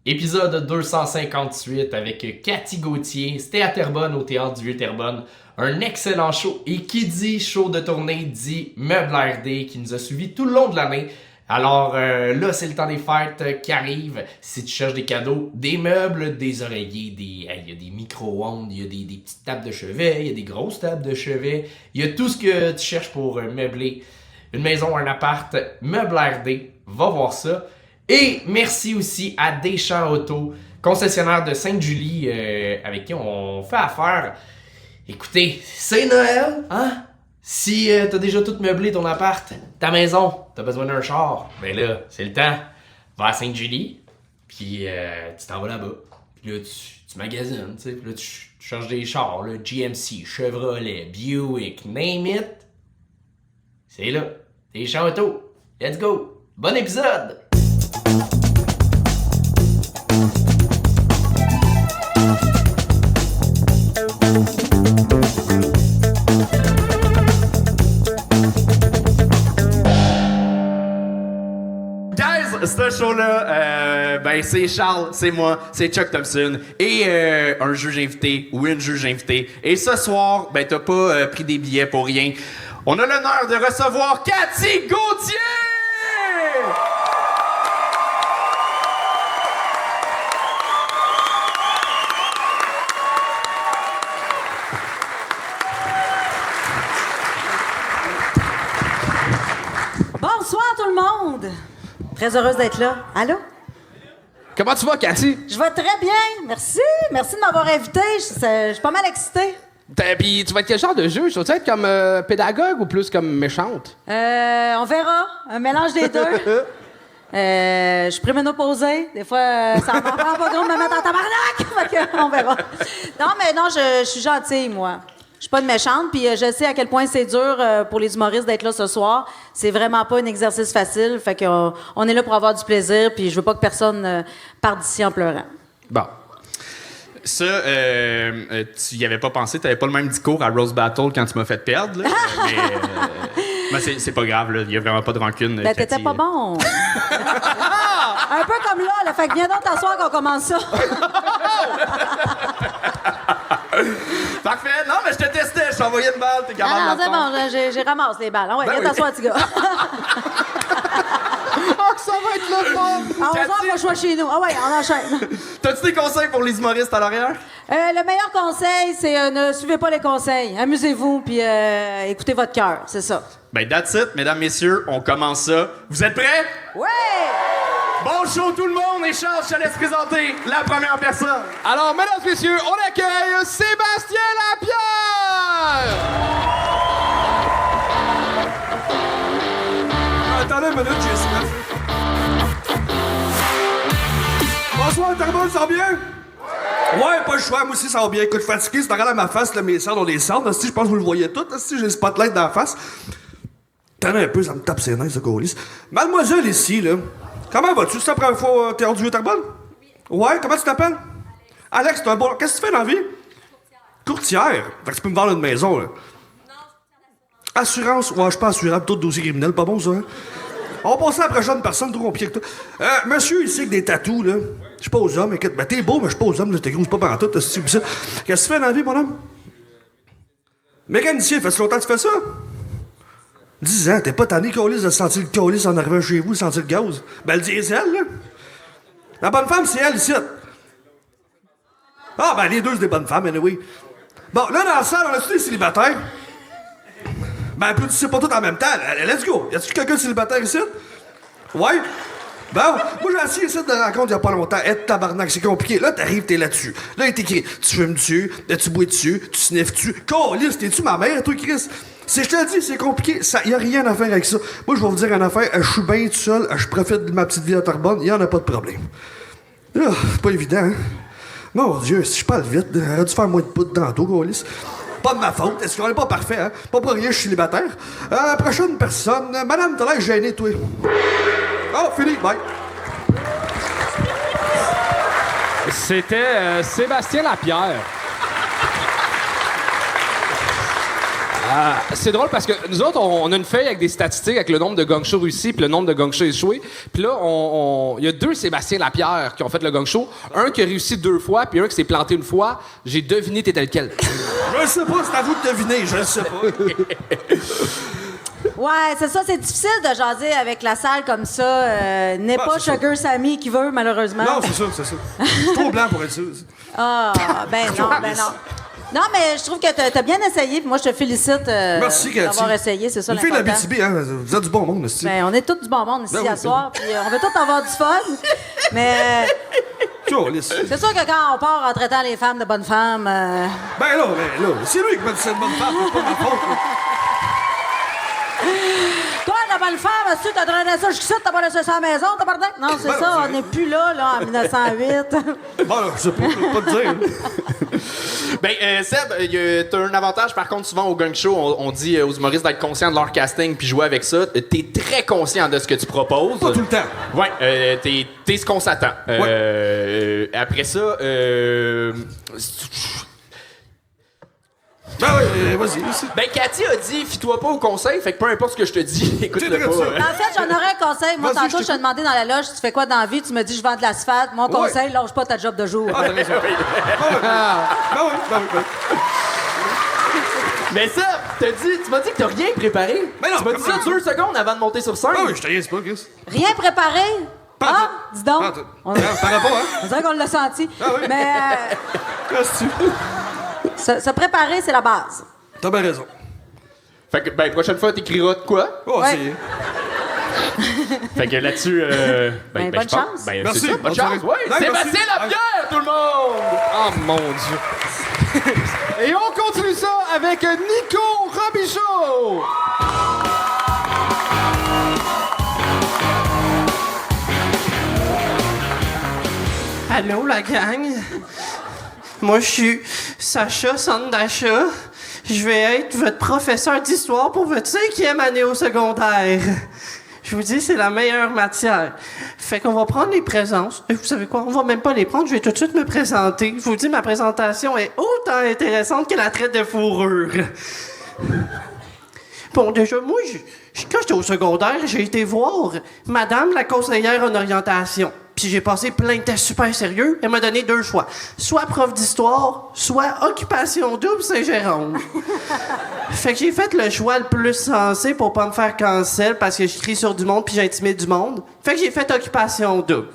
Épisode 258 avec Cathy Gauthier. C'était à Terrebonne, au Théâtre du Vieux-Terrebonne. Un excellent show. Et qui dit show de tournée dit Meubles RD qui nous a suivis tout le long de l'année. Alors là, c'est le temps des fêtes qui arrive. Si tu cherches des cadeaux, des meubles, des oreillers, il y a des micro-ondes, il y a des petites tables de chevet, il y a des grosses tables de chevet. Il y a tout ce que tu cherches pour meubler une maison, un appart. Meubles RD, va voir ça. Et merci aussi à Deschamps Auto, concessionnaire de Sainte-Julie, avec qui on fait affaire. Écoutez, c'est Noël, hein? Si t'as déjà tout meublé ton appart, ta maison, t'as besoin d'un char, ben là, c'est le temps. Va à Sainte-Julie, puis tu t'en vas là-bas. Puis là, tu magasines, tu sais. Puis là, tu cherches des chars, là, GMC, Chevrolet, Buick, name it. C'est là. Deschamps Auto. Let's go. Bon épisode! Ce show-là, c'est Charles, c'est moi, c'est Chuck Thompson et un juge invité ou une juge invitée. Et ce soir, t'as pas pris des billets pour rien. On a l'honneur de recevoir Cathy Gauthier! Bonsoir tout le monde! Très heureuse d'être là. Allô? Comment tu vas, Cathy? Je vais très bien, merci. Merci de m'avoir invité. Je suis pas mal excitée. Puis tu vas être quel genre de juge? Tu vas être comme pédagogue ou plus comme méchante? On verra. Un mélange des deux. Je suis préménopausée. Des fois, ça m'en prend pas gros de me mettre en tabarnak. Fait que, on verra. Non, je suis gentille, moi. Je suis pas une méchante, puis je sais à quel point c'est dur pour les humoristes d'être là ce soir. C'est vraiment pas un exercice facile. Fait qu'on on est là pour avoir du plaisir, puis je veux pas que personne parte d'ici en pleurant. Bon. Ça, tu y avais pas pensé, t'avais pas le même discours à Rose Battle quand tu m'as fait perdre, là. Mais c'est pas grave, là. Il y a vraiment pas de rancune. Ben, t'étais pas bon. Un peu comme là. Fait que viens donc t'asseoir qu'on commence ça. Parfait. Non, mais je te testais. Je t'ai envoyé une balle. T'es capable Non, de c'est la bon. J'ai ramassé les balles. Ouais, Ben viens oui. t'asseoir, petit gars. Oh, ça va être le fun! À 11h, faut que je sois chez nous. Ah ouais, on enchaîne. T'as-tu des conseils pour les humoristes à l'arrière? Le meilleur conseil, c'est ne suivez pas les conseils. Amusez-vous, puis écoutez votre cœur. C'est ça. Ben, that's it, mesdames, messieurs. On commence ça. Vous êtes prêts? Ouais! Bon show, tout le monde. Et Charles, je te laisse présenter la première personne. Alors, mesdames et messieurs, on accueille Sébastien Lapierre! Attendez une minute, j'ai soif. Bonsoir, Terrebonne, ça va bien? Ouais, pas le choix, moi aussi ça va bien. Écoute, fatigué, c'est regarde à ma face, là, mes cernes ont des cernes. Si je pense que vous le voyez tout, si j'ai le spotlight dans la face. T'en as un peu, ça me tape ses nerfs, ce colis. Mademoiselle ici, là, comment vas-tu? C'est la première fois au Théâtre du Vieux-Terrebonne? Ouais, comment tu t'appelles? Alex, c'est un bon. Qu'est-ce que tu fais dans la vie? Courtière. Fait que tu peux me vendre une maison, là. Assurance? Ouais, je suis pas assurable, tout dossier criminel, pas bon ça, hein? On va passer à la prochaine personne, trop compliqué que toi. Monsieur ici avec des tatous, là. Je suis pas aux hommes, écoute. Ben, t'es beau, mais je suis pas aux hommes, là. T'es gros, c'est pas pantoute, t'as ce ça. Qu'est-ce que tu fais dans la vie, mon homme? Mécanicien, fait-tu longtemps que tu fais ça? 10 ans, t'es pas tanné, colis, de sentir le colis en arrivant chez vous, sentir le gaz. Ben, le diesel, là. La bonne femme, c'est elle, ici. Ah, ben, les deux, c'est des bonnes femmes, anyway. Bon, là, dans la salle, on a-tu des célibataires? Ben, applaudissez pas tout en même temps. Let's go. Y a-tu quelqu'un de célibataire ici? Ouais? Bon, moi, j'ai assis ici de rencontre il y a pas longtemps. Tabarnak, c'est compliqué. Là, t'arrives, t'es là-dessus. Là, il est écrit, tu fumes dessus, tu bois dessus, tu sniffes dessus. Câlisse, t'es-tu ma mère, toi, Chris? Je te le dis, c'est compliqué. Y a rien à faire avec ça. Moi, je vais vous dire une affaire. Je suis bien tout seul. Je profite de ma petite vie à Terrebonne. Y en a pas de problème. Là, c'est pas évident, hein? Mon Dieu, si je parle vite, j'aurais dû faire moins de poudre tantôt, câlisse. Pas de ma faute. Est-ce qu'on est pas parfait, hein? Pas pour rien, je suis célibataire. Prochaine personne. Madame, t'as l'air gênée, toi. Oh, fini, bye. C'était Sébastien Lapierre. C'est drôle parce que nous autres, on a une feuille avec des statistiques avec le nombre de gang shows réussis puis le nombre de gang shows échoués. Puis là, il y a 2 Sébastien Lapierre qui ont fait le gang show. Un qui a réussi 2 fois puis un qui s'est planté une fois. J'ai deviné t'étais lequel. Je sais pas, c'est à vous de deviner, je sais pas. Ouais, c'est ça, c'est difficile de jaser avec la salle comme ça. N'est pas c'est ça. Sugar Sammy qui veut, malheureusement. Non, c'est ça, c'est ça. Je suis trop blanc pour être sûr. Ah, ben non, ben non. Non, mais je trouve que t'as bien essayé, puis moi, je te félicite Merci, Cathy. d'avoir essayé, c'est ça Une fille de l'important. l'Abitibi, hein, vous êtes du bon monde, aussi. Ben, on est tous du bon monde ici Ben oui, à soir, puis on veut tous avoir du fun. Mais Câlisse. c'est sûr que quand on part en traitant les femmes de bonnes femmes... Ben là, c'est lui qui m'a dit cette bonne femme, c'est pas ma faute. là. Toi, la bonne femme, est-ce que t'as traîné ça jusqu'ici, t'as pas laissé ça à la maison, t'as pas Non, c'est Ben, ça, c'est- on n'est plus là, en 1908. Bon, là, je sais pas, je peux pas te dire. Ben, Seb, t'as un avantage, par contre, souvent au gang show, on dit aux humoristes d'être conscients de leur casting puis jouer avec ça. T'es très conscient de ce que tu proposes. Pas tout le temps. Ouais, t'es ce qu'on s'attend. Après ça, Ben oui, vas-y. ben, Cathy a dit, fie-toi pas au conseil, fait que peu importe ce que je te dis, écoute-le C'est vrai, pas. ça. En fait, j'en aurais un conseil. Moi, Vas-y, tantôt, je je t'ai demandé dans la loge, tu fais quoi dans la vie? Tu me dis, je vends de l'asphalte. Mon conseil, lâche pas ta job de jour. Ah, t'as raison. Ben oui, ben oui. Mais ça, tu m'as dit que t'as rien préparé. Mais non, tu m'as dit ça comment? 2 secondes avant de monter sur scène. Ah oui, je te niaise pas, Chris. Rien préparé? Pas Ah, tout. dis donc. Pas tout. On, T'auras pas, hein? on dirait qu'on l'a senti. Ah oui. Mais Qu'est-ce que tu se préparer, c'est la base. T'as bien raison. Fait que, ben, prochaine fois, t'écriras de quoi? Oh, Ouais. c'est... Fait que là-dessus, Ben, bonne je pense- chance. Ben, Merci. c'est ça, bonne Bonne chance. soirée. Ouais, Ouais, Sébastien merci. Lapierre, tout le monde! Oh mon Dieu. Et on continue ça avec Nico Robichaud. Allô, la gang? Moi, je suis Sacha Sandacha. Je vais être votre professeur d'histoire pour votre 5e année au secondaire. Je vous dis, c'est la meilleure matière. Fait qu'on va prendre les présences. Et vous savez quoi? On va même pas les prendre. Je vais tout de suite me présenter. Je vous dis, ma présentation est autant intéressante que la traite de fourrure. Bon, déjà, moi, quand j'étais au secondaire, j'ai été voir Madame la conseillère en orientation. Puis j'ai passé plein de tests super sérieux. Elle m'a donné 2 choix. Soit prof d'histoire, soit occupation double Saint-Jérôme. Fait que j'ai fait le choix le plus sensé pour pas me faire cancel parce que je crie sur du monde puis j'intimide du monde. Fait que j'ai fait occupation double.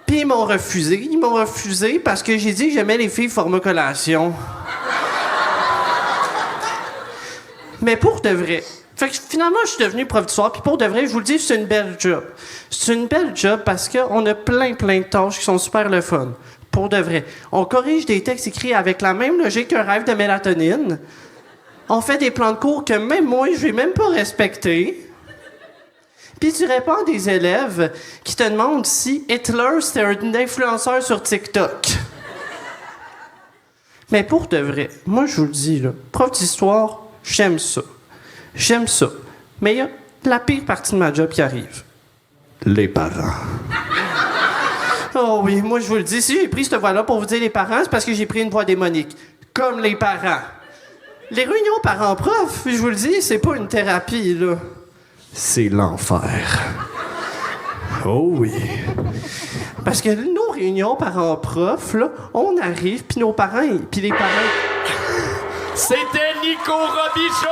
Puis ils m'ont refusé. Ils m'ont refusé parce que j'ai dit que j'aimais les filles formocollation. Mais pour de vrai. Fait que finalement, je suis devenu prof d'histoire, puis pour de vrai, je vous le dis, c'est une belle job. C'est une belle job parce qu'on a plein de tâches qui sont super le fun. Pour de vrai. On corrige des textes écrits avec la même logique qu'un rêve de mélatonine. On fait des plans de cours que même moi, je vais même pas respecter. Puis tu réponds à des élèves qui te demandent si Hitler, c'était un influenceur sur TikTok. Mais pour de vrai, moi, je vous le dis, là, prof d'histoire, j'aime ça. J'aime ça. Mais il y a la pire partie de ma job qui arrive. Les parents. Oh oui, moi je vous le dis, si j'ai pris cette voie-là pour vous dire les parents, c'est parce que j'ai pris une voie démonique. Comme les parents. Les réunions parents-prof, je vous le dis, c'est pas une thérapie, là. C'est l'enfer. Oh oui. Parce que nos réunions parents-prof, là, on arrive, puis nos parents, puis les parents... C'était Nico Robichaud!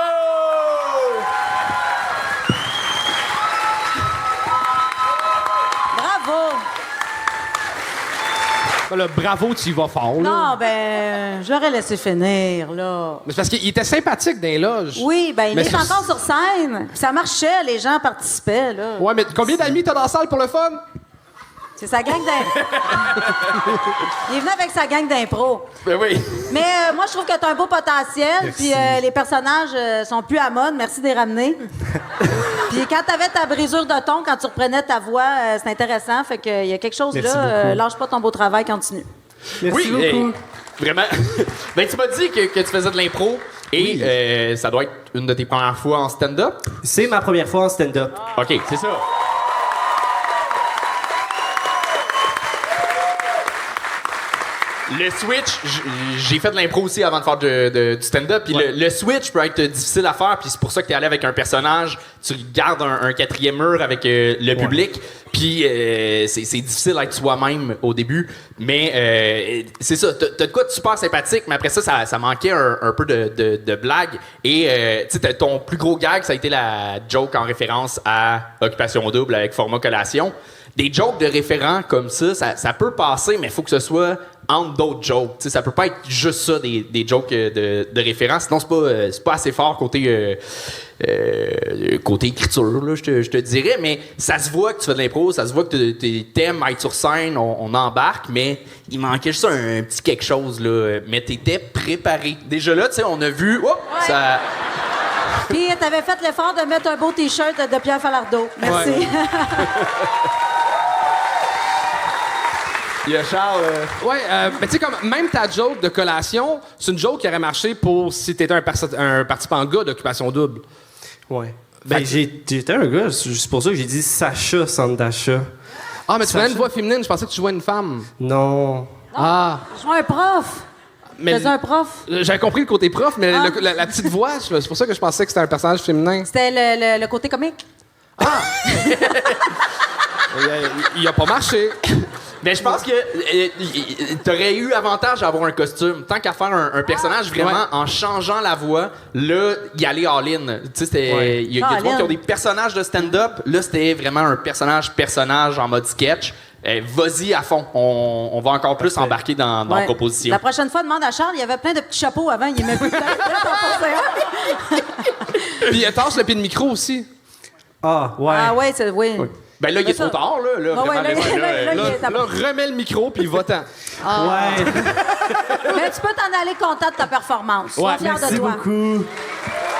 Bravo! Ben là, bravo, tu y vas fort, là. Non, ben, j'aurais laissé finir, là. Mais c'est parce qu'il était sympathique dans les loges. Oui, ben, il Mais est c'est- encore sur scène. Puis ça marchait, les gens participaient, là. Ouais, mais combien d'amis t'as dans la salle pour le fun? C'est sa gang d'impro. Il est venu avec sa gang d'impro. Ben oui. Mais moi, je trouve que t'as un beau potentiel. Puis les personnages sont plus à mode. Merci de les ramener. Puis quand t'avais ta brisure de ton, quand tu reprenais ta voix, c'est intéressant. Fait qu'il y a quelque chose là. Lâche pas ton beau travail, continue. Merci beaucoup. hey, vraiment. Ben, tu m'as dit que tu faisais de l'impro et ça doit être une de tes premières fois en stand-up. C'est ma première fois en stand-up. OK, c'est ça. Le switch, j'ai fait de l'impro aussi avant de faire du stand-up. Puis le switch peut être difficile à faire. Puis c'est pour ça que t'es allé avec un personnage. Tu gardes un quatrième mur avec le public. Puis c'est difficile d'être soi-même au début. Mais c'est ça. T'as de quoi de super sympathique. Mais après ça manquait un peu de blague. Et tu sais, ton plus gros gag, ça a été la joke en référence à Occupation Double avec format collation. Des jokes de référents comme ça peut passer, mais il faut que ce soit entre d'autres jokes. T'sais, ça peut pas être juste ça, des jokes de référents. Sinon, c'est pas assez fort côté écriture, là, je te dirais. Mais ça se voit que tu fais de l'impro, ça se voit que t'aimes être sur scène, on embarque, mais il manquait juste un petit quelque chose, là. Mais t'étais préparé. Déjà là, tu sais, on a vu... Oh, Ouais. ça... Puis, t'avais fait l'effort de mettre un beau T-shirt de Pierre Falardeau. Merci. Ouais. Il y a Charles... Ouais, mais tu sais, comme même ta joke de collation, c'est une joke qui aurait marché pour si t'étais un participant gars d'Occupation Double. Ouais. Ben, j'étais un gars, c'est pour ça que j'ai dit Sacha Sandacha. Ah, mais tu faisais une voix féminine, je pensais que tu jouais une femme. Non. Ah. Je vois un prof. Mais Faisais un prof. j'avais compris le côté prof, mais Ah. la petite voix, c'est pour ça que je pensais que c'était un personnage féminin. C'était le côté comique. Il a pas marché. Mais je pense que t'aurais eu avantage à avoir un costume. Tant qu'à faire un personnage vraiment en changeant la voix, là, y aller all-in. Tu sais, il y a des gens qui ont des personnages de stand-up. Là, c'était vraiment un personnage en mode sketch. Vas-y à fond. On va encore plus embarquer dans la proposition. La prochaine fois, demande à Charles, il y avait plein de petits chapeaux avant, il aimait plus de tête. Là, t'en pensais un. Puis tasse le pied de micro aussi. Ah, ouais. Ah ouais, c'est... Oui. Ben là, il est trop tard, là. Ah ouais, là, il est à- Là, remets le micro, puis va-t'en. Ouais. Mais tu peux t'en aller content de ta performance. Sois fier de Merci toi. beaucoup.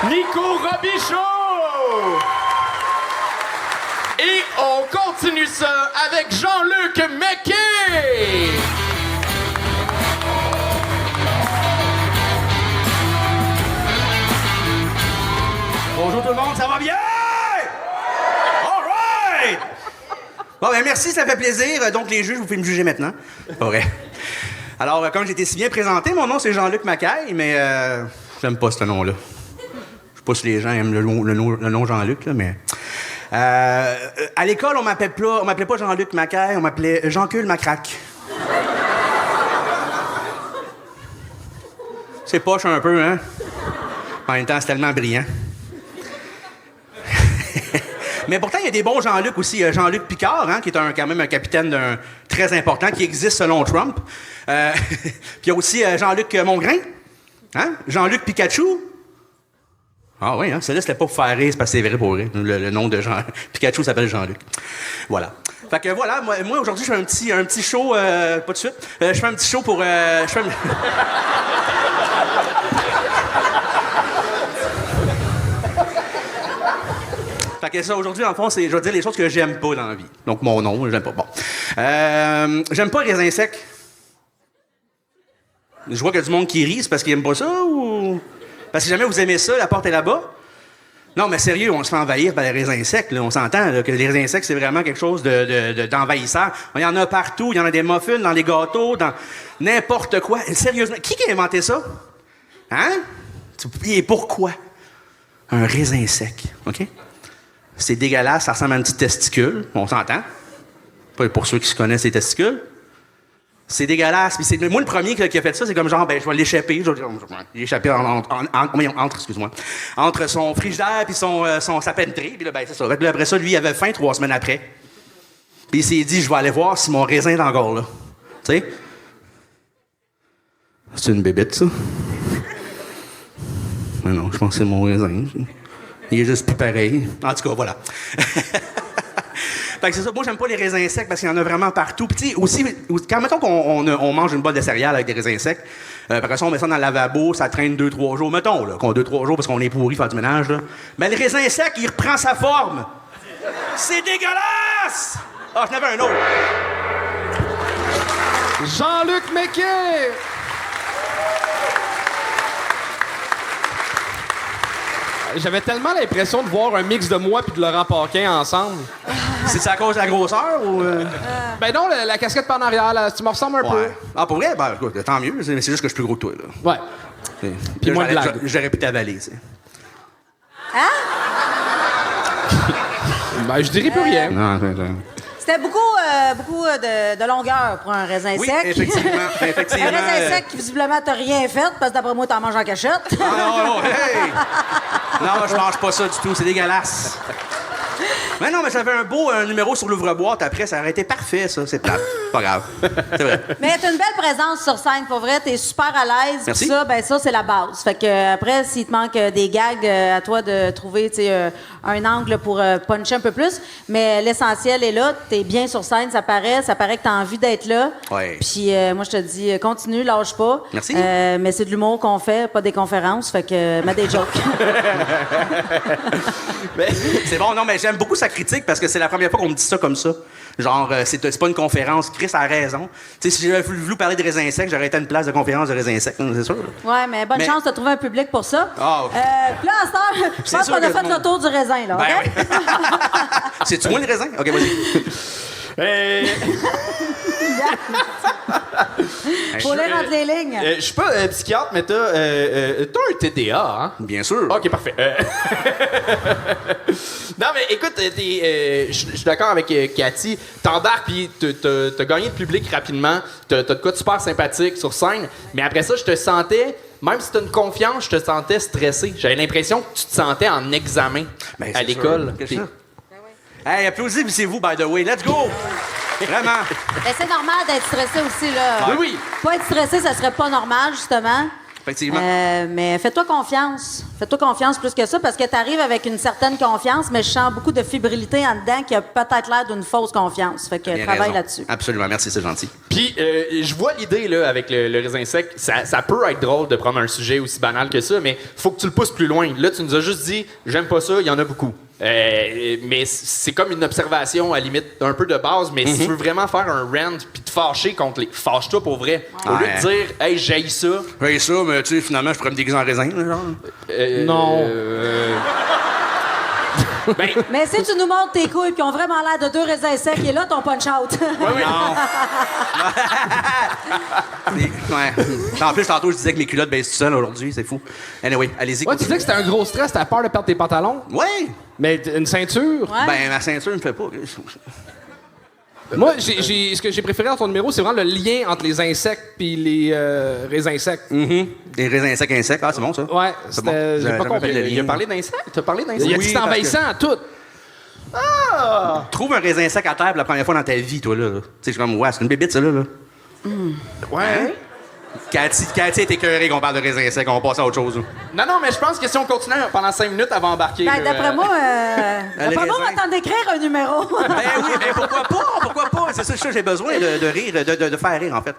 Nico Robichaud! Et on continue ça avec Jean-Luc Mequet! Bonjour tout le monde, ça va bien? All right! Bon, ben merci, ça fait plaisir. Donc, les juges, vous pouvez me juger maintenant. Pas vrai. Alors, comme j'ai été si bien présenté, mon nom, c'est Jean-Luc Macaille, mais j'aime pas ce nom-là. Je sais pas si les gens aiment le nom Jean-Luc, là, mais... à l'école, on m'appelait pas Jean-Luc Macaille, on m'appelait Jean-Cul Macrac. C'est poche un peu, hein? En même temps, c'est tellement brillant. Mais pourtant, il y a des bons Jean-Luc aussi. Jean-Luc Picard, hein, qui est quand même un capitaine très important, qui existe selon Trump. Puis il y a aussi Jean-Luc Mongrain. Hein? Jean-Luc Pikachu. Ah oui, hein? Celui-là, c'était pas pour faire rire, c'est parce que c'est vrai pour rire. Le nom de Jean... Pikachu s'appelle Jean-Luc. Voilà. Fait que voilà, moi aujourd'hui, je fais un petit show... pas de suite. Je fais un petit show pour... Fait que ça, aujourd'hui, en fond, je vais dire les choses que j'aime pas dans la vie. Donc, mon nom, j'aime pas. Bon. J'aime pas les raisin secs. Je vois qu'il y a du monde qui rit, c'est parce qu'ils aiment pas ça ou... Parce que si jamais vous aimez ça, la porte est là-bas. Non, mais sérieux, on se fait envahir par les raisins secs, là. On s'entend, là, que les raisins secs, c'est vraiment quelque chose d'envahissant. Il y en a partout. Il y en a des muffins, dans les gâteaux, dans n'importe quoi. Sérieusement, qui a inventé ça? Hein? Et pourquoi? Un raisin sec, OK? C'est dégueulasse, ça ressemble à un petit testicule. On s'entend. Pas pour ceux qui se connaissent les testicules. C'est dégueulasse. Puis c'est moi le premier qui a fait ça, c'est comme genre, ben, je vais l'échapper. Je vais l'échapper entre son frigidaire puis sa penderie. Puis là, ben, c'est ça. Puis là, après ça, lui, il avait faim 3 semaines après. Puis il s'est dit, je vais aller voir si mon raisin est encore là. Tu sais? C'est une bébête, ça? Mais non, je pense que c'est mon raisin. Il est juste plus pareil. En tout cas, voilà. Fait que c'est ça. Moi, j'aime pas les raisins secs parce qu'il y en a vraiment partout. Puis, tu sais, aussi, quand mettons qu'on mange une bolle de céréales avec des raisins secs, après ça, on met ça dans le lavabo, ça traîne 2-3 jours. Mettons, là, qu'on 2-3 jours parce qu'on est pourri faire du ménage, là. Mais le raisin sec, il reprend sa forme. C'est dégueulasse! Ah, j'en avais un autre. Jean-Luc Mequet! J'avais tellement l'impression de voir un mix de moi puis de Laurent Paquin ensemble. C'est à cause de la grosseur ou. Ben non, la casquette par en arrière, là, tu me ressembles un Ouais. Ah, pour vrai? Ben, écoute, tant mieux. C'est juste que je suis plus gros que toi, là. peu. Ouais. Puis moins de blagues. J'aurais pu t'avaler, tu sais. Ben, je dirais plus rien. Non, C'était beaucoup de longueur pour un raisin Oui, sec. effectivement. Un Effectivement. raisin sec qui, visiblement, t'as rien fait, parce que d'après moi, t'en manges en cachette. Non, hey! Non, je mange pas ça du tout, c'est dégueulasse. Mais non, mais j'avais un beau numéro sur l'ouvre-boîte après, ça aurait été parfait, ça. C'est plate. Pas grave. C'est vrai. Mais t'as une belle présence sur scène, pour vrai. T'es super à l'aise. Merci. Puis ça, ben ça, c'est la base. Fait que après, s'il te manque des gags, à toi de trouver, tu sais, un angle pour puncher un peu plus. Mais l'essentiel est là. T'es bien sur scène, ça paraît. Ça paraît que t'as envie d'être là. Ouais. Puis moi, je te dis, continue, lâche pas. Merci. Mais c'est de l'humour qu'on fait, pas des conférences. Fait que mets des jokes. C'est bon, non, mais j'aime beaucoup sa critique parce que c'est la première fois qu'on me dit ça comme ça. Genre, c'est pas une conférence. Chris a raison. Tu sais, si j'avais voulu parler de raisins secs, j'aurais été à une place de conférence de raisins secs, c'est sûr. Ouais, mais bonne chance de trouver un public pour ça. Ah, ok. Puis là, à cette heure, je C'est pense sûr qu'on a que fait tout le le monde- tour du raisin, là. Ben OK? oui. C'est-tu moi le raisin? OK, vas-y. Faut lire entre les lignes. Je suis pas psychiatre, mais t'as un TDA, hein? Bien sûr. Ok, parfait. Non, mais écoute, je suis d'accord avec Cathy. T'embarques, puis t'as gagné le public rapidement. T'as de quoi de super sympathique sur scène. Mais après ça, je te sentais, même si t'as une confiance, je te sentais stressé. J'avais l'impression que tu te sentais en examen Ben, à c'est l'école. sûr. Qu'est-ce que c'est? Hey, applaudissez-vous, by the way. Let's go! Vraiment. Ben, c'est normal d'être stressé aussi, là. Oui, oui. Pas être stressé, ça serait pas normal, justement. Effectivement. Mais fais-toi confiance. Fais-toi confiance plus que ça, parce que tu arrives avec une certaine confiance, mais je sens beaucoup de fébrilité en dedans qui a peut-être l'air d'une fausse confiance. Fait que Bien travaille raison. là-dessus. Absolument, merci, c'est gentil. Puis, je vois l'idée, là, avec le raisin sec. Ça peut être drôle de prendre un sujet aussi banal que ça, mais faut que tu le pousses plus loin. Là, tu nous as juste dit, j'aime pas ça, il y en a beaucoup. Mais c'est comme une observation, à la limite, un peu de base, mais si tu veux vraiment faire un rant puis te fâcher contre les... Fâche-toi pour vrai. Au lieu de dire, hey, j'haïs ça. Oui, ça, mais tu sais, finalement, je pourrais me déguiser en raisin, là, genre. Non. Ben, Mais si tu nous montres tes couilles qui ont vraiment l'air de deux raisins secs, et là, ton punch-out. Ouais. En plus, tantôt, je disais que mes culottes baissent tout seul aujourd'hui, c'est fou. Anyway, allez-y. Ouais, tu disais que c'était un gros stress, t'as peur de perdre tes pantalons. Ouais! Mais une ceinture. Ouais. Ben, ma ceinture me fait pas. Moi, ce que j'ai préféré dans ton numéro, c'est vraiment le lien entre les insectes puis les raisins secs. Des raisins secs insectes. Ah, c'est bon, ça. Ouais, C'est bon. c'était. J'ai pas compris. le il a lien. parlé d'insectes. T'as parlé Il a d'insectes? dit Oui, c'était envahissant à tout. Trouve un raisin sec à terre pour la première fois dans ta vie, toi, là. Tu sais, je suis comme, ouais, c'est une bébite, ça, là. Ouais. Cathy est écœurée qu'on parle de raisin sec, on va passer à autre chose. Non, non, mais je pense que si on continue pendant 5 minutes, elle va embarquer. Ben, d'après moi, les on raisins. va t'en d'écrire un numéro. Ben oui, mais pourquoi pas? Pourquoi pas? C'est ça, j'ai besoin de rire, de faire rire, en fait.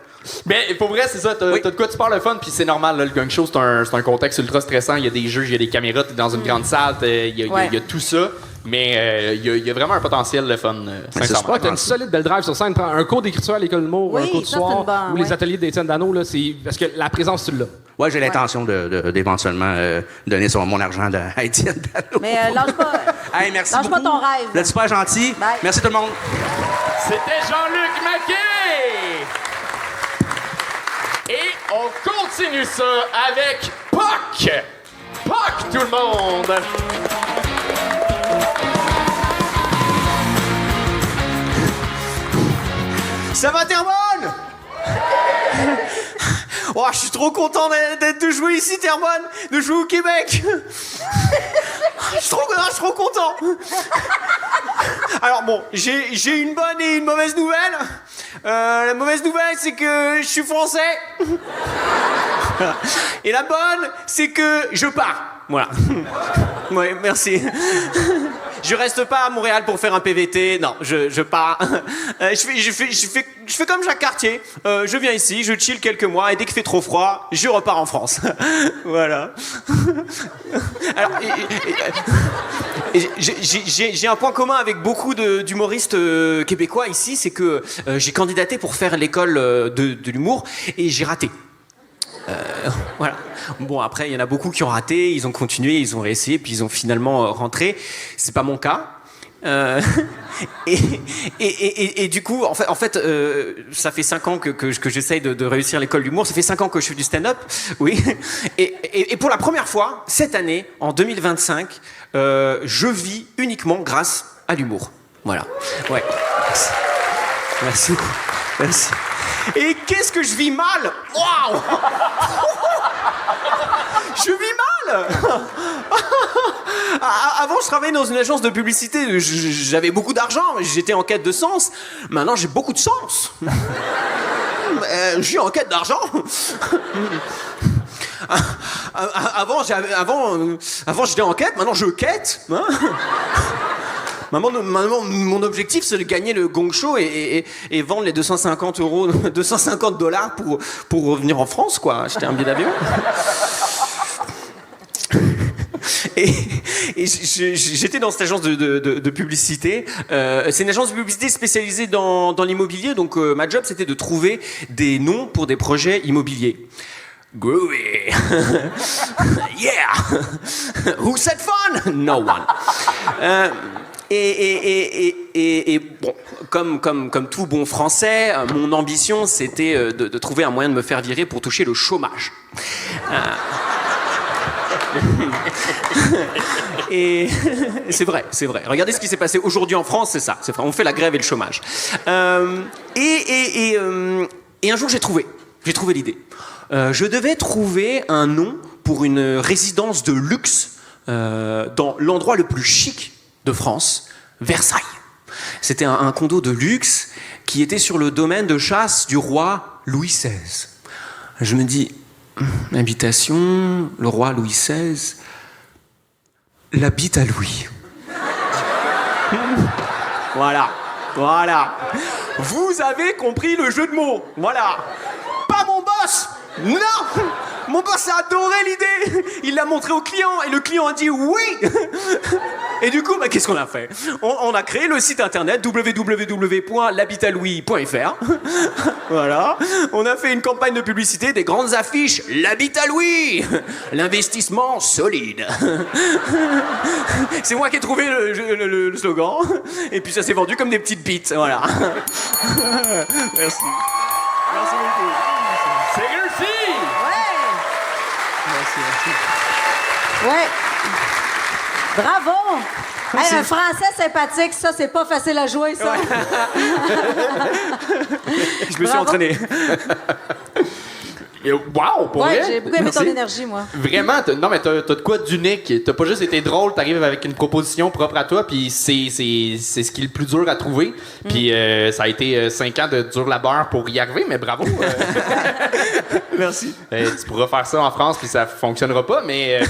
Mais pour vrai, c'est ça. T'as Oui. t'as de quoi tu parles le fun, puis c'est normal. Là, le gang show, c'est un contexte ultra stressant. Il y a des jeux, il y a des caméras, t'es dans une grande salle, il y a tout ça. Mais il y a vraiment un potentiel le fun, sincèrement. Ouais, t'as une solide belle drive sur scène. Prends un cours d'écriture à l'école de l'humour, Oui, un cours de ça, c'est soir, une bonne, ou les ouais. ateliers d'Étienne Dano, là, c'est parce que la présence, tu l'as. Ouais, j'ai l'intention d'éventuellement donner mon argent à Étienne Dano. Mais lâche pas. Hey, merci Lâche pas beaucoup. ton rêve. Vous êtes super gentil. Bye. Merci tout le monde. C'était Jean-Luc Maquet! Et on continue ça avec Puck! Puck, tout le monde! Ça va, Terrebonne? Oh, je suis trop content de jouer ici, Terrebonne, de jouer au Québec. Je suis trop content. Alors bon, j'ai une bonne et une mauvaise nouvelle. La mauvaise nouvelle, c'est que je suis français. Et la bonne, c'est que je pars. Voilà. Ouais, merci. Je reste pas à Montréal pour faire un PVT. Non, je pars. Je fais comme Jacques Cartier. Je viens ici, je chill quelques mois et dès qu'il fait trop froid, je repars en France. Voilà. Alors, j'ai un point commun avec beaucoup d'humoristes québécois ici, c'est que j'ai candidaté pour faire l'école de l'humour et j'ai raté. Voilà. Bon, après, il y en a beaucoup qui ont raté, ils ont continué, ils ont réessayé, puis ils ont finalement rentré. C'est pas mon cas. Et du coup, en fait, ça fait 5 ans que j'essaye de réussir l'école d'humour. Ça fait 5 ans que je fais du stand-up, oui. Et pour la première fois, cette année, en 2025, je vis uniquement grâce à l'humour. Voilà. Ouais. Merci. Merci. Et qu'est-ce que je vis mal? Waouh! Je vis mal! Avant, je travaillais dans une agence de publicité. J'avais beaucoup d'argent, j'étais en quête de sens. Maintenant, j'ai beaucoup de sens. Je suis en quête d'argent. Avant, j'étais en quête, maintenant je quête. Hein. Maintenant, mon objectif, c'est de gagner le Gong Show et vendre les $250 pour revenir en France, quoi. Acheter un billet d'avion. Et j'étais dans cette agence de publicité. C'est une agence de publicité spécialisée dans l'immobilier. Donc, ma job, c'était de trouver des noms pour des projets immobiliers. Groovy. Yeah. Who said fun? No one. Et bon, comme tout bon français, mon ambition, c'était de trouver un moyen de me faire virer pour toucher le chômage. Et c'est vrai. Regardez ce qui s'est passé aujourd'hui en France, c'est ça. On fait la grève et le chômage. Et un jour, j'ai trouvé l'idée. Je devais trouver un nom pour une résidence de luxe dans l'endroit le plus chic de France, Versailles. C'était un condo de luxe qui était sur le domaine de chasse du roi Louis XVI. Je me dis, habitation, le roi Louis XVI, la bite à Louis. Voilà. Vous avez compris le jeu de mots. Voilà. Pas mon boss. Non. Mon boss a adoré l'idée. Il l'a montré au client et le client a dit oui. Et du coup, qu'est-ce qu'on a fait? On a créé le site internet www.l'habitalouis.fr. Voilà. On a fait une campagne de publicité, des grandes affiches. L'Habitat Louis. L'investissement solide. C'est moi qui ai trouvé le slogan. Et puis ça s'est vendu comme des petites bites. Voilà. Merci. Merci beaucoup. C'est réussi! Merci. Ouais. Bravo! Hey, un français sympathique, ça, c'est pas facile à jouer, ça. Ouais. Je me suis entraîné. Wow, pour vrai? J'ai beaucoup aimé ton énergie, moi. Vraiment, t'as de quoi d'unique. T'as pas juste été drôle, t'arrives avec une proposition propre à toi, puis c'est ce qui est le plus dur à trouver. Puis ça a été 5 ans de dur labeur pour y arriver, mais bravo. Merci. Tu pourras faire ça en France, puis ça fonctionnera pas, mais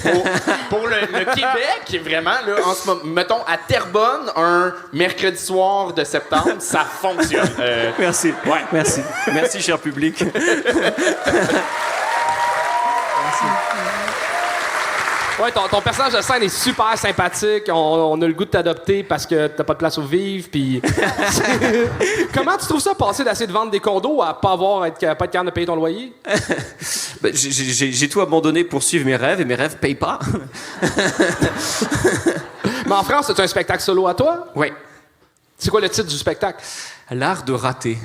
pour le Québec, vraiment, là, en ce moment, mettons, à Terrebonne, un mercredi soir de septembre, ça fonctionne. Merci. Ouais. Merci. Merci, cher public. Ouais, ton personnage de scène est super sympathique. On a le goût de t'adopter parce que t'as pas de place où vivre. Puis comment tu trouves ça passer d'essayer de vendre des condos à pas être capable de payer ton loyer? J'ai tout abandonné pour suivre mes rêves et mes rêves payent pas. Mais en France, c'est un spectacle solo à toi? Ouais. C'est quoi le titre du spectacle? L'art de rater.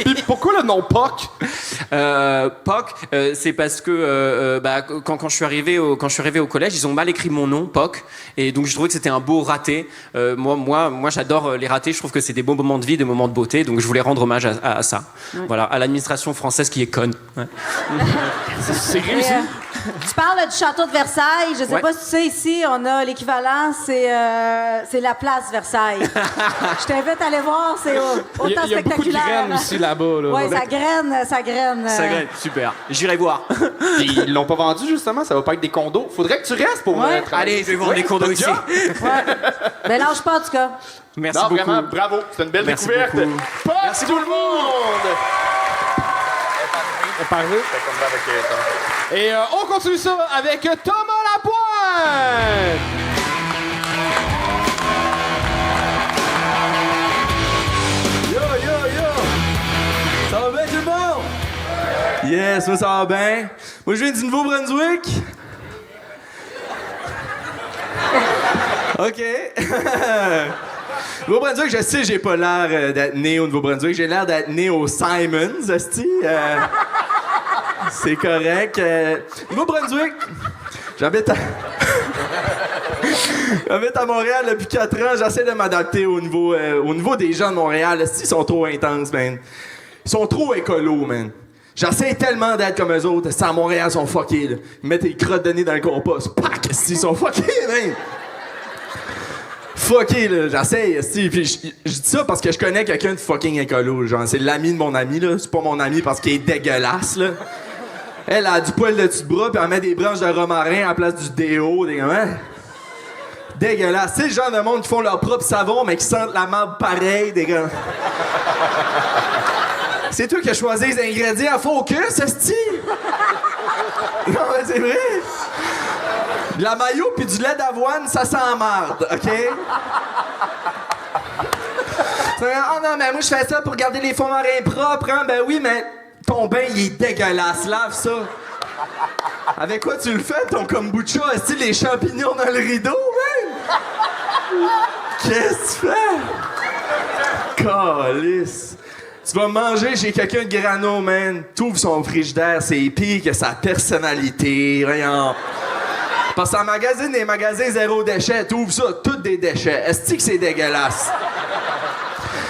Puis pourquoi le nom POC? POC, c'est parce que quand je suis arrivé au collège, ils ont mal écrit mon nom, POC, et donc je trouvais que c'était un beau raté. Moi, j'adore les ratés. Je trouve que c'est des beaux moments de vie, des moments de beauté. Donc je voulais rendre hommage à ça. Voilà, à l'administration française qui est conne. Ouais. C'est réussi. Tu parles du château de Versailles. Je sais Ouais. pas si tu sais, ici, on a l'équivalent, c'est la place Versailles. Je t'invite à aller voir, c'est autant Il y a beaucoup de spectaculaire. graines aussi là-bas. Là. Oui, ça graine. Ça graine, super. J'irai voir. Puis ils l'ont pas vendu, justement, ça va pas être des condos. Faudrait que tu restes pour Ouais. travailler. Allez, je vais vendre des condos ici. Ouais. Mais lâche pas, en tout cas. Merci Non, beaucoup. vraiment, bravo. C'est une belle Merci découverte. beaucoup. Pas Merci tout le beaucoup. monde! On parle. Et on continue ça avec Thomas Lapointe! Yo! Ça va bien tout le monde? Yes, moi ça va bien. Moi je viens du Nouveau-Brunswick. OK. Nouveau-Brunswick, je sais, j'ai pas l'air d'être né au Nouveau-Brunswick. J'ai l'air d'être né au Simons, hostie. C'est correct. Nouveau-Brunswick, j'habite à Montréal depuis 4 ans. J'essaie de m'adapter au niveau des gens de Montréal. Hostie, ils sont trop intenses, man. Ils sont trop écolos, man. J'essaie tellement d'être comme eux autres. À Montréal, ils sont fuckés, là. Ils mettent les crottes de nez dans le compost. Pac! Ils sont fuckés, man! Fucké, là, j'essaie, puis je dis ça parce que je connais quelqu'un de fucking écolo, genre, c'est l'ami de mon ami, là, c'est pas mon ami parce qu'il est dégueulasse, là. Elle a du poil de dessus de bras, puis elle met des branches de romarin à la place du déo, des gars, dégueulasse. C'est le genre de monde qui font leur propre savon, mais qui sentent la marde pareil, des gars. C'est toi qui as choisi les ingrédients focus, esti? Non, mais c'est vrai! De la maillot puis du lait d'avoine, ça sent la marde, OK? Oh non, mais moi, je fais ça pour garder les fonds marins propres, hein? Ben oui, mais ton bain, il est dégueulasse. Lave ça. Avec quoi tu le fais, ton kombucha? Est-ce que les champignons dans le rideau, man? Qu'est-ce que tu fais? Calice. Tu vas manger chez quelqu'un de grano, man. T'ouvres son frigidaire, c'est pire que sa personnalité. Voyons. Parce qu'en magazine, des magasins zéro déchet, t'ouvres ça, toutes des déchets. Est-ce que c'est dégueulasse?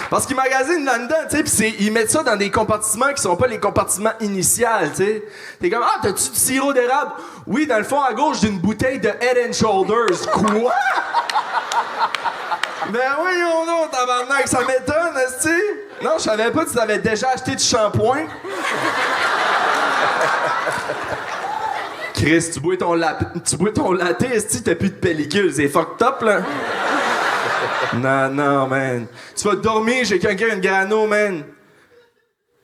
Parce qu'ils magasinent là-dedans, tu sais, pis ils mettent ça dans des compartiments qui sont pas les compartiments initiaux, tu sais. T'es comme, ah, t'as-tu du sirop d'érable? Oui, dans le fond, à gauche, d'une bouteille de Head & Shoulders. Quoi? Ben voyons donc, tabarnak, ça m'étonne, est-ce que? Non, je savais pas que tu avais déjà acheté du shampoing. Chris, tu bois ton latte, est-ce que t'as plus de pellicule? C'est fucked up, là? Non, man. Tu vas dormir chez quelqu'un de grano, man.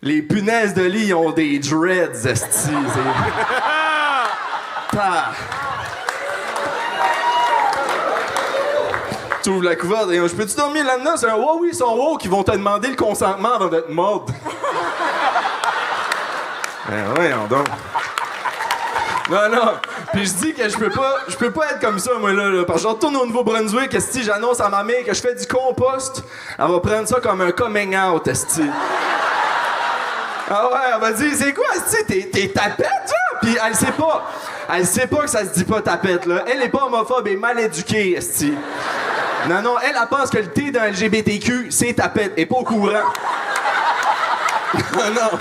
Les punaises de lit ont des dreads, esti. Tu ouvres la couverte et je peux-tu dormir là-dedans? C'est un wow, oui, ils sont wow qui vont te demander le consentement avant d'être mort. Ben voyons donc. Non. Puis je dis que je peux pas être comme ça, moi, là. Parce que je retourne au Nouveau-Brunswick, esti, j'annonce à ma mère que je fais du compost. Elle va prendre ça comme un coming out, esti. Ah ouais, elle va dire, c'est quoi, esti? T'es tapette, genre? Puis elle sait pas que ça se dit pas tapette, là. Elle est pas homophobe et mal éduquée, esti. Non, elle pense que le T dans LGBTQ, c'est tapette, et pas au courant. Non.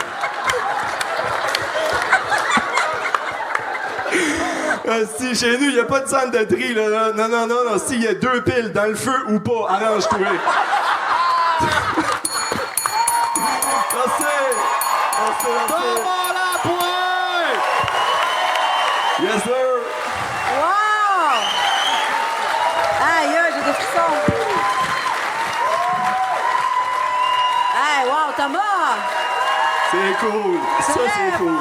Si, chez nous, il a pas de centre de tri, là. Non. Si, il y a 2 piles dans le feu ou pas, arrange-toi. Merci. La pointe! Yes, sir. Wow! Aïe, j'ai des frissons. Hey, wow, Thomas! C'est cool. Ça, c'est cool.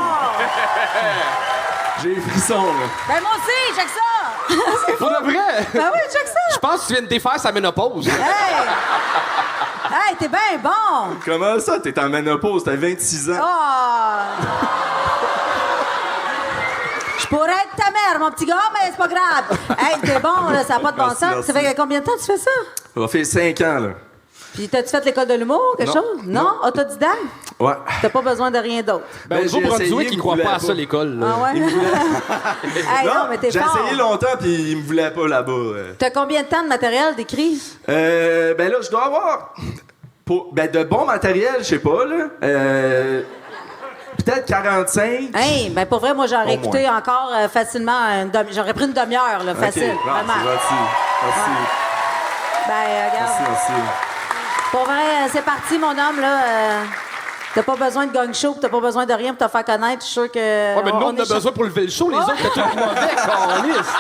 J'ai les frissons, là. Ben moi aussi, check ça! Pour de vrai? Ben oui, check ça! Je pense que tu viens de défaire sa ménopause. Hey, t'es bien bon! Comment ça, t'es en ménopause? T'as 26 ans. Oh! Je pourrais être ta mère, mon petit gars, mais c'est pas grave. Hey, t'es bon, là, ça n'a pas de bon Merci, sens. merci. Ça fait combien de temps que tu fais ça? Ça va faire 5 ans, là. Puis t'as-tu fait l'école de l'humour, quelque Non. chose? Non? Autodidacte? Ouais. T'as pas besoin de rien d'autre. Ben, au j'ai Nouveau-Brunswick, essayé, ils il croient voulait pas à pas. ça, l'école. là. Ah ouais? Hey, non, mais t'es j'ai fort. essayé longtemps, puis ils me voulaient pas là-bas. T'as combien de temps de matériel d'écrit? Ben là, je dois avoir... de bon matériel, je sais pas, là. Peut-être 45. Hey, ben pour vrai, moi, j'aurais Au écouté moins. encore facilement j'aurais pris une demi-heure, là, facile. OK. Vraiment. C'est gentil. Merci. Ben, regarde. Merci. Pour vrai, c'est parti, mon homme, là. T'as pas besoin de gang show, t'as pas besoin de rien pour te faire connaître. Je suis sûr que. Ouais, mais nous, on a est besoin pour lever le show. Les autres, t'as tout mauvais, câlisse.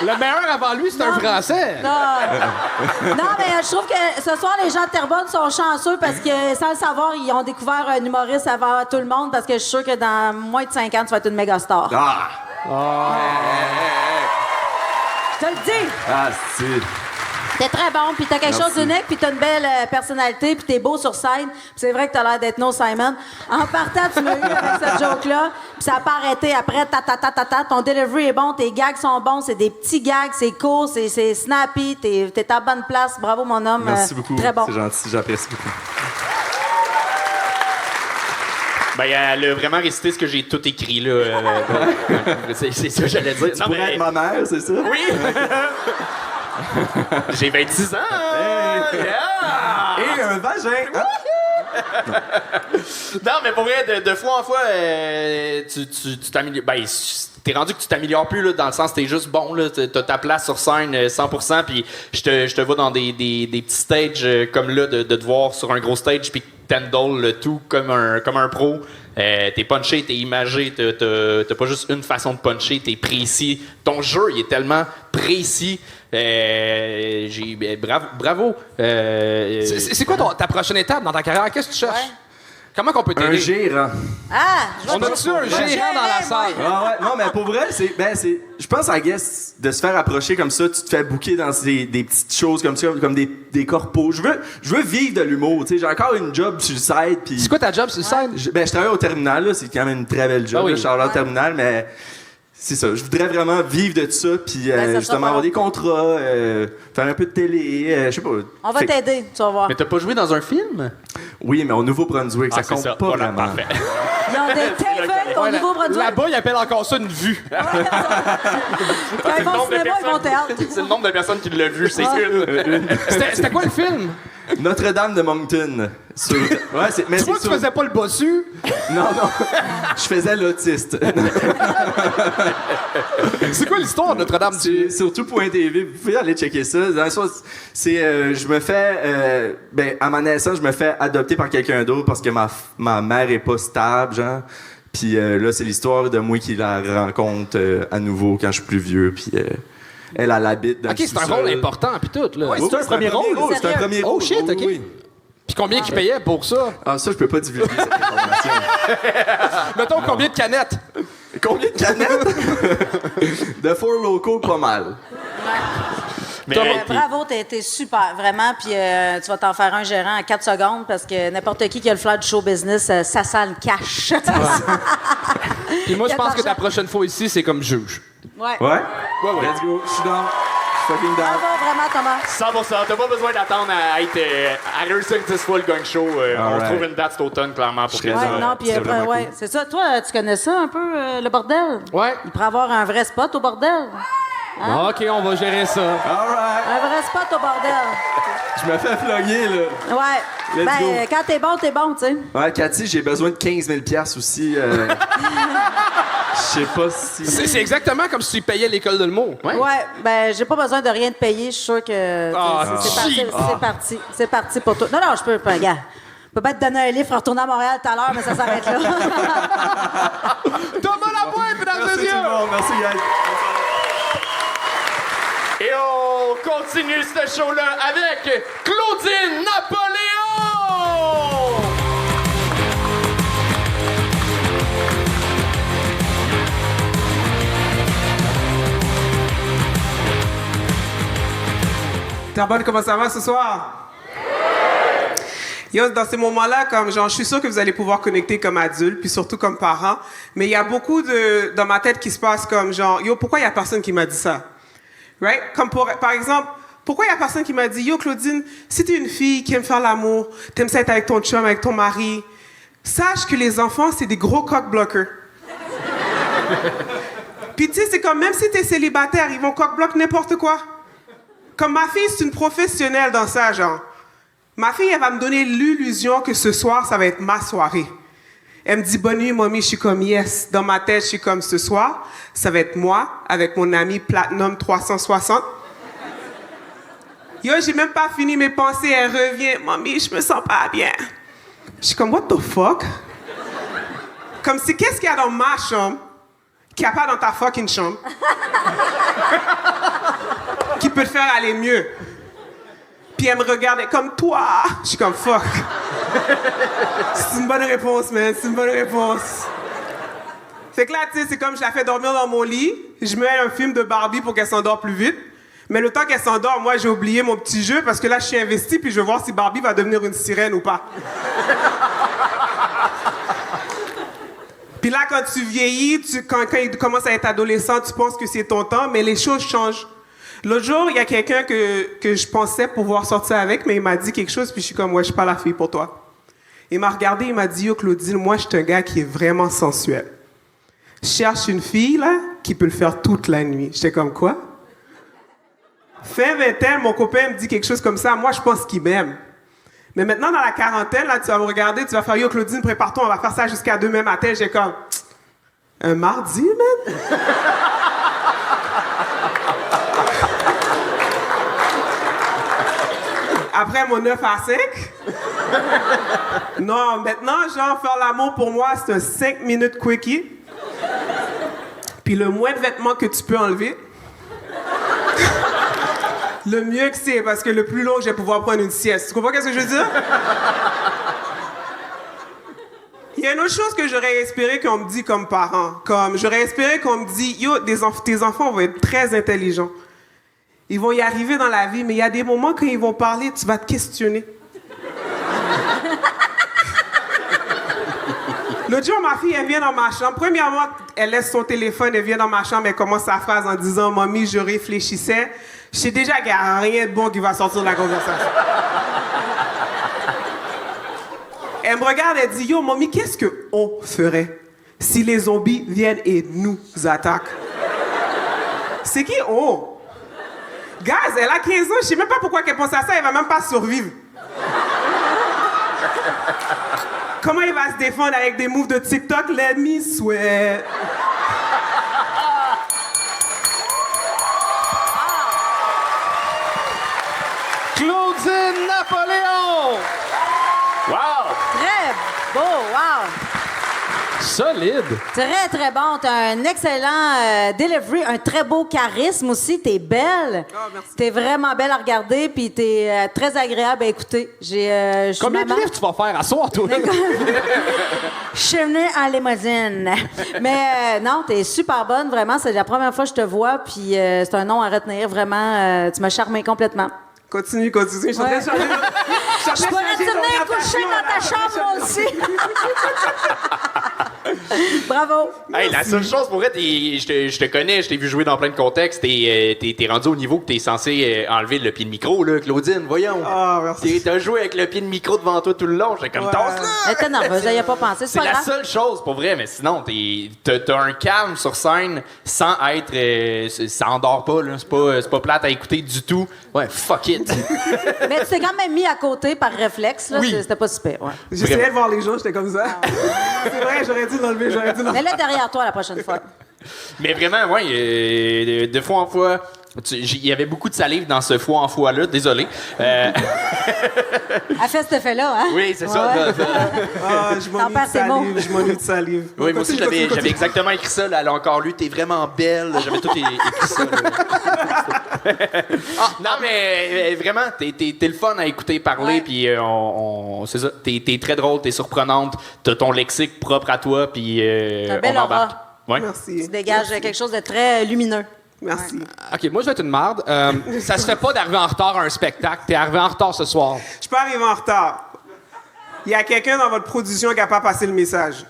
Le meilleur avant lui, c'est un Français. Non, mais je trouve que ce soir, les gens de Terrebonne sont chanceux parce que, sans le savoir, ils ont découvert un humoriste avant tout le monde parce que je suis sûr que dans moins de 5 ans, tu vas être une méga star. Ah! Je te le dis! Ah, c'est... T'es très bon, puis t'as quelque chose d'unique, puis t'as une belle personnalité, puis t'es beau sur scène. Puis c'est vrai que t'as l'air d'être No Simon. En partant, tu l'as eu avec cette joke-là, puis ça a pas arrêté après. Ton delivery est bon, tes gags sont bons, c'est des petits gags, c'est court, c'est snappy, t'es à bonne place. Bravo, mon homme. Merci beaucoup. Très bon. C'est gentil, j'apprécie beaucoup. Ben, elle a vraiment récité ce que j'ai tout écrit, là. C'est ça que j'allais dire. Tu pourrais être ma mère, c'est ça? Oui! J'ai 26 ans! Yeah! Et un vagin! Non, mais pour vrai, de fois en fois, tu t'améliores. Ben, t'es rendu que tu t'améliores plus, là, dans le sens t'es juste bon, là. T'as ta place sur scène 100%, puis je te vois dans des petits stages comme là, de te voir sur un gros stage, puis t'handles le tout comme un pro. T'es punché, t'es imagé, t'as pas juste une façon de puncher, t'es précis. Ton jeu, il est tellement précis. Bravo. C'est quoi ta prochaine étape dans ta carrière? Qu'est-ce que tu cherches? Ouais. Comment qu'on peut Un t'aider? gérant. Ah, je On a-tu un gérant dans la salle? Ah ouais, non, mais pour vrai, je pense, I guess, de se faire approcher comme ça, tu te fais booker dans des petites choses comme ça, comme des corpos. Je veux vivre de l'humour, tu sais. J'ai encore une job sur le site, puis... C'est quoi ta job sur le scène? Je travaille au terminal, là. C'est quand même une très belle job, Ah oui. là, Charlotte Terminal, mais... C'est ça, je voudrais vraiment vivre de ça, puis ça justement sera avoir pas des contrats, faire un peu de télé, je sais pas. On va t'aider, tu vas voir. Mais t'as pas joué dans un film? Oui, mais au Nouveau-Brunswick, ça c'est compte pas Voilà, vraiment. parfait. Ils ont des téléphones au Nouveau-Brunswick. Là-bas, ils appellent encore ça une vue. Quand ils vont au cinéma, ils vont au théâtre. C'est le nombre de personnes qui l'ont vu, c'est une. C'était quoi le film? Notre-Dame de Moncton. Ouais, mais Tu vois que tu faisais pas le bossu? Non, je faisais l'autiste. C'est quoi l'histoire de Notre-Dame? C'est surtout .tv, vous pouvez aller checker ça. Dans le sens, je me fais, à ma naissance, je me fais adopter par quelqu'un d'autre parce que ma mère est pas stable, genre. Puis là, c'est l'histoire de moi qui la rencontre à nouveau quand je suis plus vieux, puis elle habite dans Ok, le c'est un sous-sol. rôle important, pis tout, là. Oui, c'est un premier rôle. C'est un premier Oh rôle. shit, ok. Oui. Pis combien qu'ils payaient pour ça? Ah, ça, je peux pas divulguer cette information. Mettons combien de canettes? Combien de canettes? De Four Locaux, pas mal. Mais Bravo, t'es super, vraiment. Puis tu vas t'en faire un gérant en 4 secondes parce que n'importe qui a le flair du show business, ça sent le cash. Pis moi, Y je a pense de que ta l'argent. prochaine fois ici, c'est comme juge. Ouais. Ouais? Let's go. Je suis down. Je suis fucking down. Bravo, vraiment, Thomas. 100%, t'as pas besoin d'attendre à être à réussir 10 fois le gang show. On Alright. trouve une date cet automne, clairement, pour Je serais que ça. Ouais, non, puis c'est après, vraiment ouais, cool. c'est ça. Toi, tu connais ça un peu, le bordel? Ouais. Il pourrait avoir un vrai spot au bordel. Ok, on va gérer ça. All right. Un vrai spot au bordel. Je me fais flogger, là. Ouais. Let's go. Quand t'es bon, tu sais. Ouais, Cathy, j'ai besoin de 15 000 $ aussi. Je sais pas si... C'est exactement comme si tu payais l'école de l'humour. Ouais. Ouais, j'ai pas besoin de rien de payer. Je suis sûr que c'est parti. C'est parti pour toi. Non, je peux pas, gars. Je peux pas te donner un livre pour retourner à Montréal tout à l'heure, mais ça s'arrête là. Thomas Lapointe, mesdames et Merci tout messieurs! le monde. Merci, guys. Et on continue ce show-là avec Claudine Napoléon! Terrebonne, comment ça va ce soir? Yo, dans ces moments-là, comme genre, je suis sûr que vous allez pouvoir connecter comme adulte, puis surtout comme parent, mais il y a beaucoup dans ma tête qui se passe comme genre, yo, pourquoi il y a personne qui m'a dit ça? Right? Comme par exemple, pourquoi il y a personne qui m'a dit, yo, Claudine, si t'es une fille qui aime faire l'amour, t'aimes ça être avec ton chum, avec ton mari, sache que les enfants, c'est des gros cock blockers. Puis tu sais, c'est comme, même si t'es célibataire, ils vont cock block n'importe quoi. Comme ma fille, c'est une professionnelle dans ça, genre. Ma fille, elle va me donner l'illusion que ce soir, ça va être ma soirée. Elle me dit, bonne nuit, mommy. Je suis comme, yes. Dans ma tête, je suis comme, ce soir, ça va être moi, avec mon ami Platinum 360. Yo, j'ai même pas fini mes pensées. Elle revient, mommy, je me sens pas bien. Je suis comme, what the fuck? Comme si, qu'est-ce qu'il y a dans ma chambre qu'il n'y a pas dans ta fucking chambre? Qui peut te faire aller mieux? Puis elle me regardait comme toi. Je suis comme fuck. C'est une bonne réponse, man. C'est une bonne réponse. Fait que là, tu sais, c'est comme je la fais dormir dans mon lit. Je mets un film de Barbie pour qu'elle s'endort plus vite. Mais le temps qu'elle s'endort, moi, j'ai oublié mon petit jeu parce que là, je suis investi puis je veux voir si Barbie va devenir une sirène ou pas. Puis là, quand tu vieillis, quand il commence à être adolescent, tu penses que c'est ton temps, mais les choses changent. L'autre jour, il y a quelqu'un que je pensais pouvoir sortir avec, mais il m'a dit quelque chose, puis je suis comme, ouais, je suis pas la fille pour toi. Il m'a regardé, il m'a dit, yo, Claudine, moi, je suis un gars qui est vraiment sensuel. Je cherche une fille, là, qui peut le faire toute la nuit. J'étais comme, quoi? Fin vingtaine, mon copain me dit quelque chose comme ça. Moi, je pense qu'il m'aime. Mais maintenant, dans la quarantaine, là, tu vas me regarder, tu vas faire, yo, Claudine, prépare-toi, on va faire ça jusqu'à demain matin. J'ai comme, un mardi, man? Après mon 9 à 5? Non, maintenant, genre, faire l'amour pour moi, c'est un 5 minutes quickie. Puis le moins de vêtements que tu peux enlever, le mieux que c'est, parce que le plus long, je vais pouvoir prendre une sieste. Tu comprends ce que je veux dire? Il y a une autre chose que j'aurais espéré qu'on me dise comme parent. Comme, j'aurais espéré qu'on me dise, yo, tes enfants vont être très intelligents. Ils vont y arriver dans la vie, mais il y a des moments quand ils vont parler, tu vas te questionner. L'autre jour, ma fille, elle vient dans ma chambre. Premièrement, elle laisse son téléphone, elle vient dans ma chambre, elle commence sa phrase en disant « Mamie, je réfléchissais ». Je sais déjà qu'il n'y a rien de bon qui va sortir de la conversation. Elle me regarde, elle dit « Yo, Mamie, qu'est-ce qu'on ferait si les zombies viennent et nous attaquent? » C'est qui « on » Guys, elle a 15 ans, je sais même pas pourquoi elle pense à ça, elle va même pas survivre. Comment il va se défendre avec des moves de TikTok? Let me sweat. Claudine Napoléon! Wow! Très beau, wow! Solide! Très, très bon. T'as un excellent delivery, un très beau charisme aussi. T'es belle. Oh, merci. T'es vraiment belle à regarder, puis t'es très agréable à écouter. Combien de livres tu vas faire à soir, toi? Je suis venue en limousine. Mais non, t'es super bonne, vraiment. C'est la première fois que je te vois, puis c'est un nom à retenir. Vraiment, tu m'as charmé complètement. Continue. Je suis en train de changer. Je pourrais te venir coucher dans ta chambre, moi aussi. Bravo. Hey, la seule chose pour être, je te connais, je t'ai vu jouer dans plein de contextes, t'es rendu au niveau que t'es censé enlever le pied de micro, là, Claudine, voyons. Ah, merci. T'as joué avec le pied de micro devant toi tout le long, j'étais comme tasse là. Elle était nerveuse, elle n'y a pas pensé. C'est pas la grave. seule chose, pour vrai, mais sinon, t'as un calme sur scène sans être. Ça endort pas, là. C'est pas plate à écouter du tout. Ouais, fuck it. Mais tu t'es quand même mis à côté par réflexe, là. Oui. C'était pas super, ouais. J'essayais de voir les gens, j'étais comme ça. C'est vrai, j'aurais dû l'enlever, Mais là, derrière toi la prochaine fois. Mais vraiment, ouais, de fois en fois. Il y avait beaucoup de salive dans ce foie en foie-là, désolé. Elle fait cet effet-là, hein? Oui, c'est ça. Ouais. Ah, je T'en perds tes mots. m'ennuie de salive. Oui, moi aussi, j'avais exactement écrit ça. Là, elle a encore lu « T'es vraiment belle ». J'avais tout écrit ça. Non, mais vraiment, t'es le fun à écouter parler. Ouais. Puis c'est ça. T'es très drôle, t'es surprenante. T'as ton lexique propre à toi. Puis T'as un bel on embarque. aura. Ouais. Merci. Tu dégages quelque chose de très lumineux. Merci. OK, moi, je vais être une marde. Ça se fait pas d'arriver en retard à un spectacle. T'es arrivé en retard ce soir. Je peux arriver en retard. Il y a quelqu'un dans votre production qui n'a pas passé le message.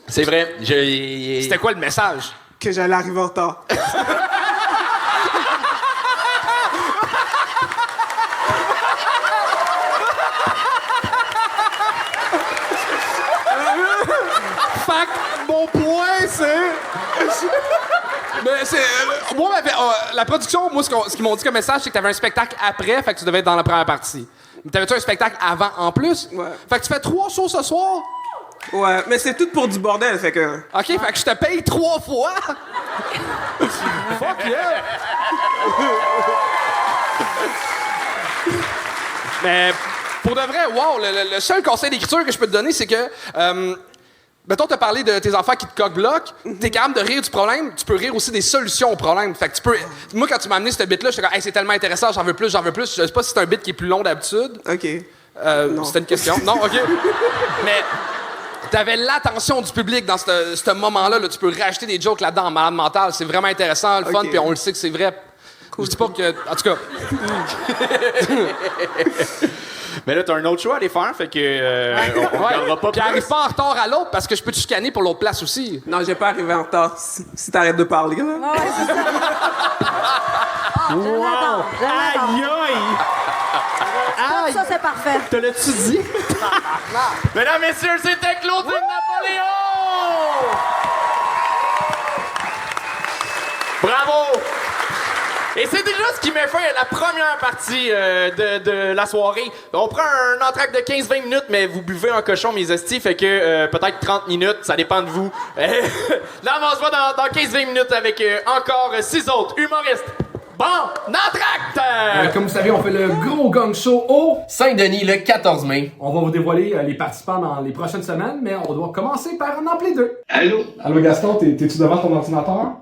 C'est vrai. C'était quoi le message? Que j'allais arriver en retard. Fait que mon point, c'est... Mais c'est... moi, la production, moi, ce qu'ils m'ont dit comme message, c'est que t'avais un spectacle après, fait que tu devais être dans la première partie. Mais t'avais-tu un spectacle avant en plus? Ouais. Fait que tu fais 3 shows ce soir? Ouais, mais c'est tout pour du bordel, fait que... OK, fait que je te paye 3 fois? Fuck yeah! Mais pour de vrai, wow, le seul conseil d'écriture que je peux te donner, c'est que... mettons, t'as parlé de tes enfants qui te coq-bloquent, t'es capable de rire du problème, tu peux rire aussi des solutions au problème. Fait que tu peux... Moi, quand tu m'as amené ce bit-là, j'étais comme, hey, c'est tellement intéressant, j'en veux plus. Je sais pas si c'est un bit qui est plus long d'habitude. OK. C'était une question. Non, OK. Mais t'avais l'attention du public dans ce moment-là. Là. Tu peux rajouter des jokes là-dedans en malade mental. C'est vraiment intéressant, le fun, OK. puis on le sait que c'est vrai. cool. Je dis pas que... En tout cas... Mais là, t'as un autre choix à aller faire, fait que on regardera pas Puis plus. arrive pas en retard à l'autre parce que je peux te chicaner pour l'autre place aussi. Non, j'ai pas arrivé en retard. Si t'arrêtes de parler, là. Ouais, c'est ça. Je l'attends. Aïe! Ça, c'est parfait. Te l'as-tu dit? Mesdames, messieurs, c'était Claudine Napoléon! Bravo! Et c'est déjà ce qui met fin à la première partie de la soirée. On prend un entracte de 15-20 minutes, mais vous buvez un cochon, mes hosties, fait que peut-être 30 minutes, ça dépend de vous. Là, on se voit dans 15-20 minutes avec encore 6 autres humoristes. Bon, entracte! Comme vous savez, on fait le gros gang show au Saint-Denis le 14 mai. On va vous dévoiler les participants dans les prochaines semaines, mais on doit commencer par en appeler 2. Allô? Allô Gaston, t'es-tu devant ton ordinateur?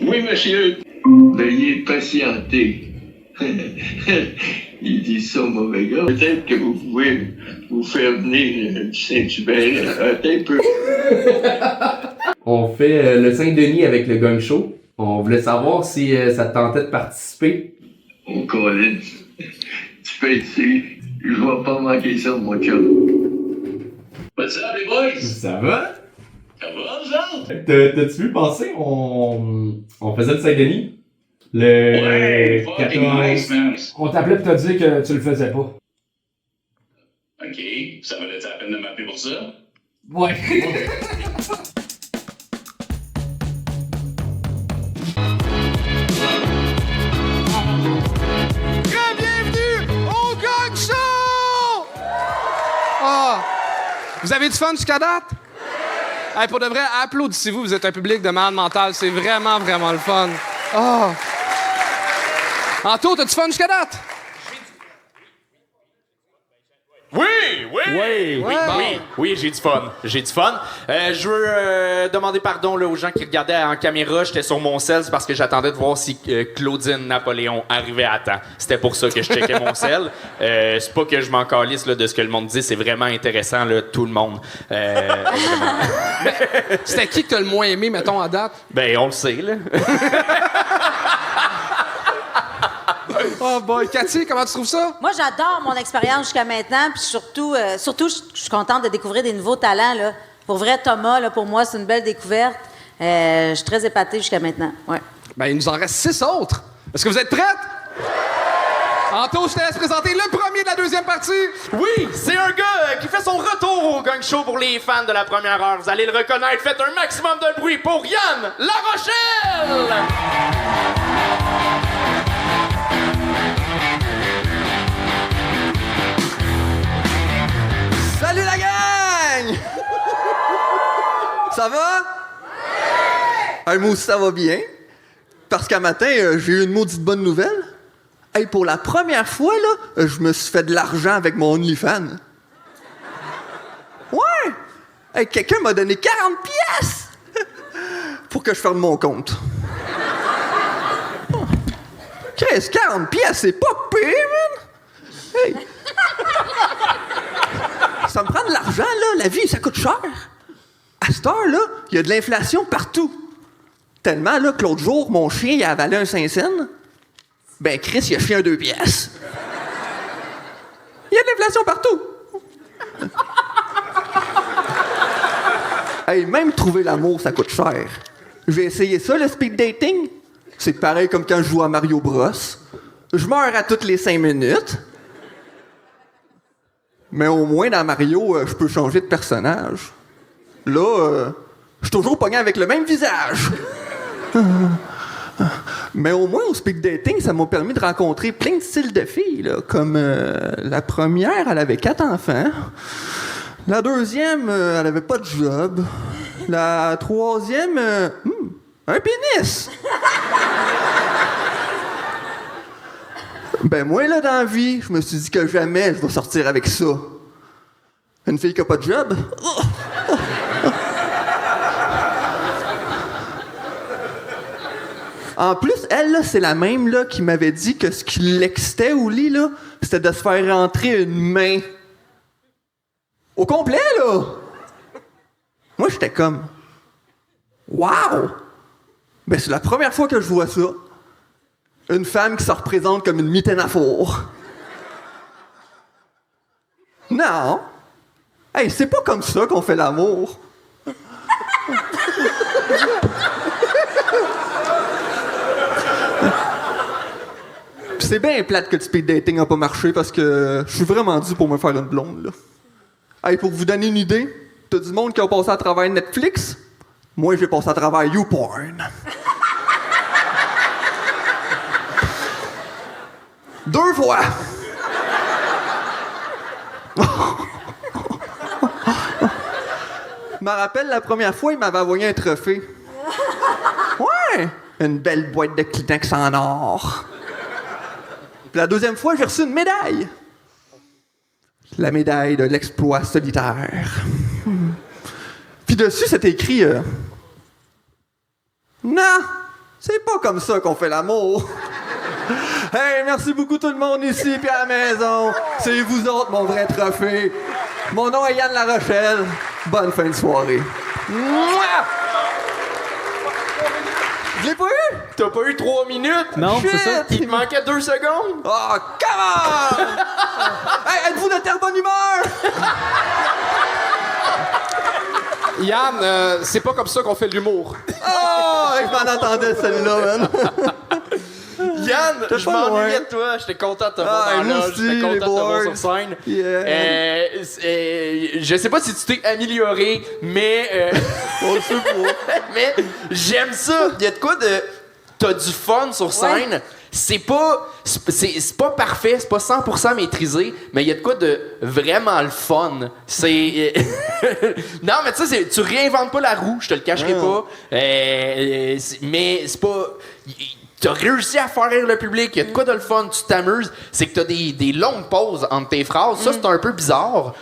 Oui, monsieur. Veuillez patienter. Il dit ça au mauvais gars. Peut-être que vous pouvez vous faire venir du Saint-Hubert un peu. On fait le Saint-Denis avec le gang show. On voulait savoir si ça te tentait de participer. On connaît. Tu peux être sûr. Je vais pas manquer ça, mon chum. What's up, les boys? Ça va? Ça va, ça? T'as-tu vu passer? On faisait le Saint-Denis? Le Fucking nice, man. On t'appelait pour te dire que tu le faisais pas. OK. Ça valait la peine de m'appeler pour ça? Ouais. Bienvenue au Gang Show! Ah! Vous avez du fun jusqu'à date? Hey, pour de vrai, applaudissez-vous, vous êtes un public de malade mental. C'est vraiment, vraiment le fun. Ah! Anto, t'as du fun jusqu'à date? Oui, j'ai du fun. J'ai du fun. Je veux demander pardon là, aux gens qui regardaient en caméra. J'étais sur mon sel, c'est parce que j'attendais de voir si Claudine Napoléon arrivait à temps. C'était pour ça que je checkais mon sel. C'est pas que je m'en calisse là, de ce que le monde dit. C'est vraiment intéressant, là, tout le monde. C'était qui que t'as le moins aimé, mettons, à date? Ben, on le sait, là. Oh boy. Cathy, comment tu trouves ça? Moi, j'adore mon expérience jusqu'à maintenant, puis surtout, je suis contente de découvrir des nouveaux talents, là. Pour vrai, Thomas, là, pour moi, c'est une belle découverte. Je suis très épatée jusqu'à maintenant. Ouais. Ben, il nous en reste 6 autres. Est-ce que vous êtes prêtes? Anto, je te laisse présenter le premier de la deuxième partie. Oui, c'est un gars qui fait son retour au gang show pour les fans de la première heure. Vous allez le reconnaître. Faites un maximum de bruit pour Yann La Rochelle! Salut la gang! Ça va? Hey, moi aussi, ça va bien. Parce qu'un matin, j'ai eu une maudite bonne nouvelle. Hey, pour la première fois, là, je me suis fait de l'argent avec mon OnlyFans. Ouais! Hey, quelqu'un m'a donné 40 pièces pour que je ferme mon compte. Oh. Chris, 40 pièces, c'est pas pire, man! Hey! Ça me prend de l'argent, là. La vie, ça coûte cher. À cette heure-là, il y a de l'inflation partout. Tellement, là, que l'autre jour, mon chien, il a avalé un Saint-Saëns. Ben, Chris, il a chié un 2 pièces. Il y a de l'inflation partout. Hey, même trouver l'amour, ça coûte cher. J'ai essayé ça, le speed dating. C'est pareil comme quand je joue à Mario Bros. Je meurs à toutes les 5 minutes. Mais au moins, dans Mario, je peux changer de personnage. Là, je suis toujours pogné avec le même visage. Mais au moins, au speed dating, ça m'a permis de rencontrer plein de styles de filles. Là, comme la première, elle avait 4 enfants. La deuxième, elle avait pas de job. La troisième, un pénis. Ben moi, là, dans la vie, je me suis dit que jamais je vais sortir avec ça. Une fille qui a pas de job? En plus, elle, là, c'est la même là, qui m'avait dit que ce qui l'excitait au lit, là, c'était de se faire rentrer une main. Au complet, là! Moi, j'étais comme... Wow! Ben, c'est la première fois que je vois ça. Une femme qui se représente comme une mitaine à four. Non. Hey, c'est pas comme ça qu'on fait l'amour. C'est bien plate que le speed dating a pas marché parce que je suis vraiment dû pour me faire une blonde, là. Hey, pour vous donner une idée, t'as du monde qui a passé à travers Netflix. Moi, j'ai passé à travers YouPorn. 2 fois! Je me rappelle, la première fois, il m'avait envoyé un trophée. Ouais! Une belle boîte de Kleenex en or. Puis la deuxième fois, j'ai reçu une médaille. La médaille de l'exploit solitaire. Puis dessus, c'était écrit... Non! C'est pas comme ça qu'on fait l'amour. Hey, merci beaucoup tout le monde ici puis à la maison. C'est vous autres, mon vrai trophée. Mon nom est Yann Larochelle. Bonne fin de soirée. Mouah! Je l'ai pas eu? T'as pas eu 3 minutes? Non, c'est ça. Il te manquait 2 secondes? Oh, come on! Hey, êtes-vous de telle bonne humeur? Yann, c'est pas comme ça qu'on fait de l'humour. Oh, je m'en attendais celle-là, man. Yann, T'es je pas m'ennuyais loin. de toi. J'étais content de te voir Ah, dans moi la loge. aussi, J'étais content de les te voir boys. sur scène. Yeah. Je sais pas si tu t'es amélioré, mais... On le sait pas. mais j'aime ça. Il y a de quoi de... T'as du fun sur scène. Ouais. C'est pas parfait, c'est pas 100% maîtrisé, mais il y a de quoi de vraiment le fun. C'est... non, mais tu sais, tu réinventes pas la roue, je te le cacherai pas. Mais c'est pas... T'as réussi à faire rire le public, il y a de quoi de le fun, tu t'amuses. C'est que t'as des longues pauses entre tes phrases. Ça, c'est un peu bizarre.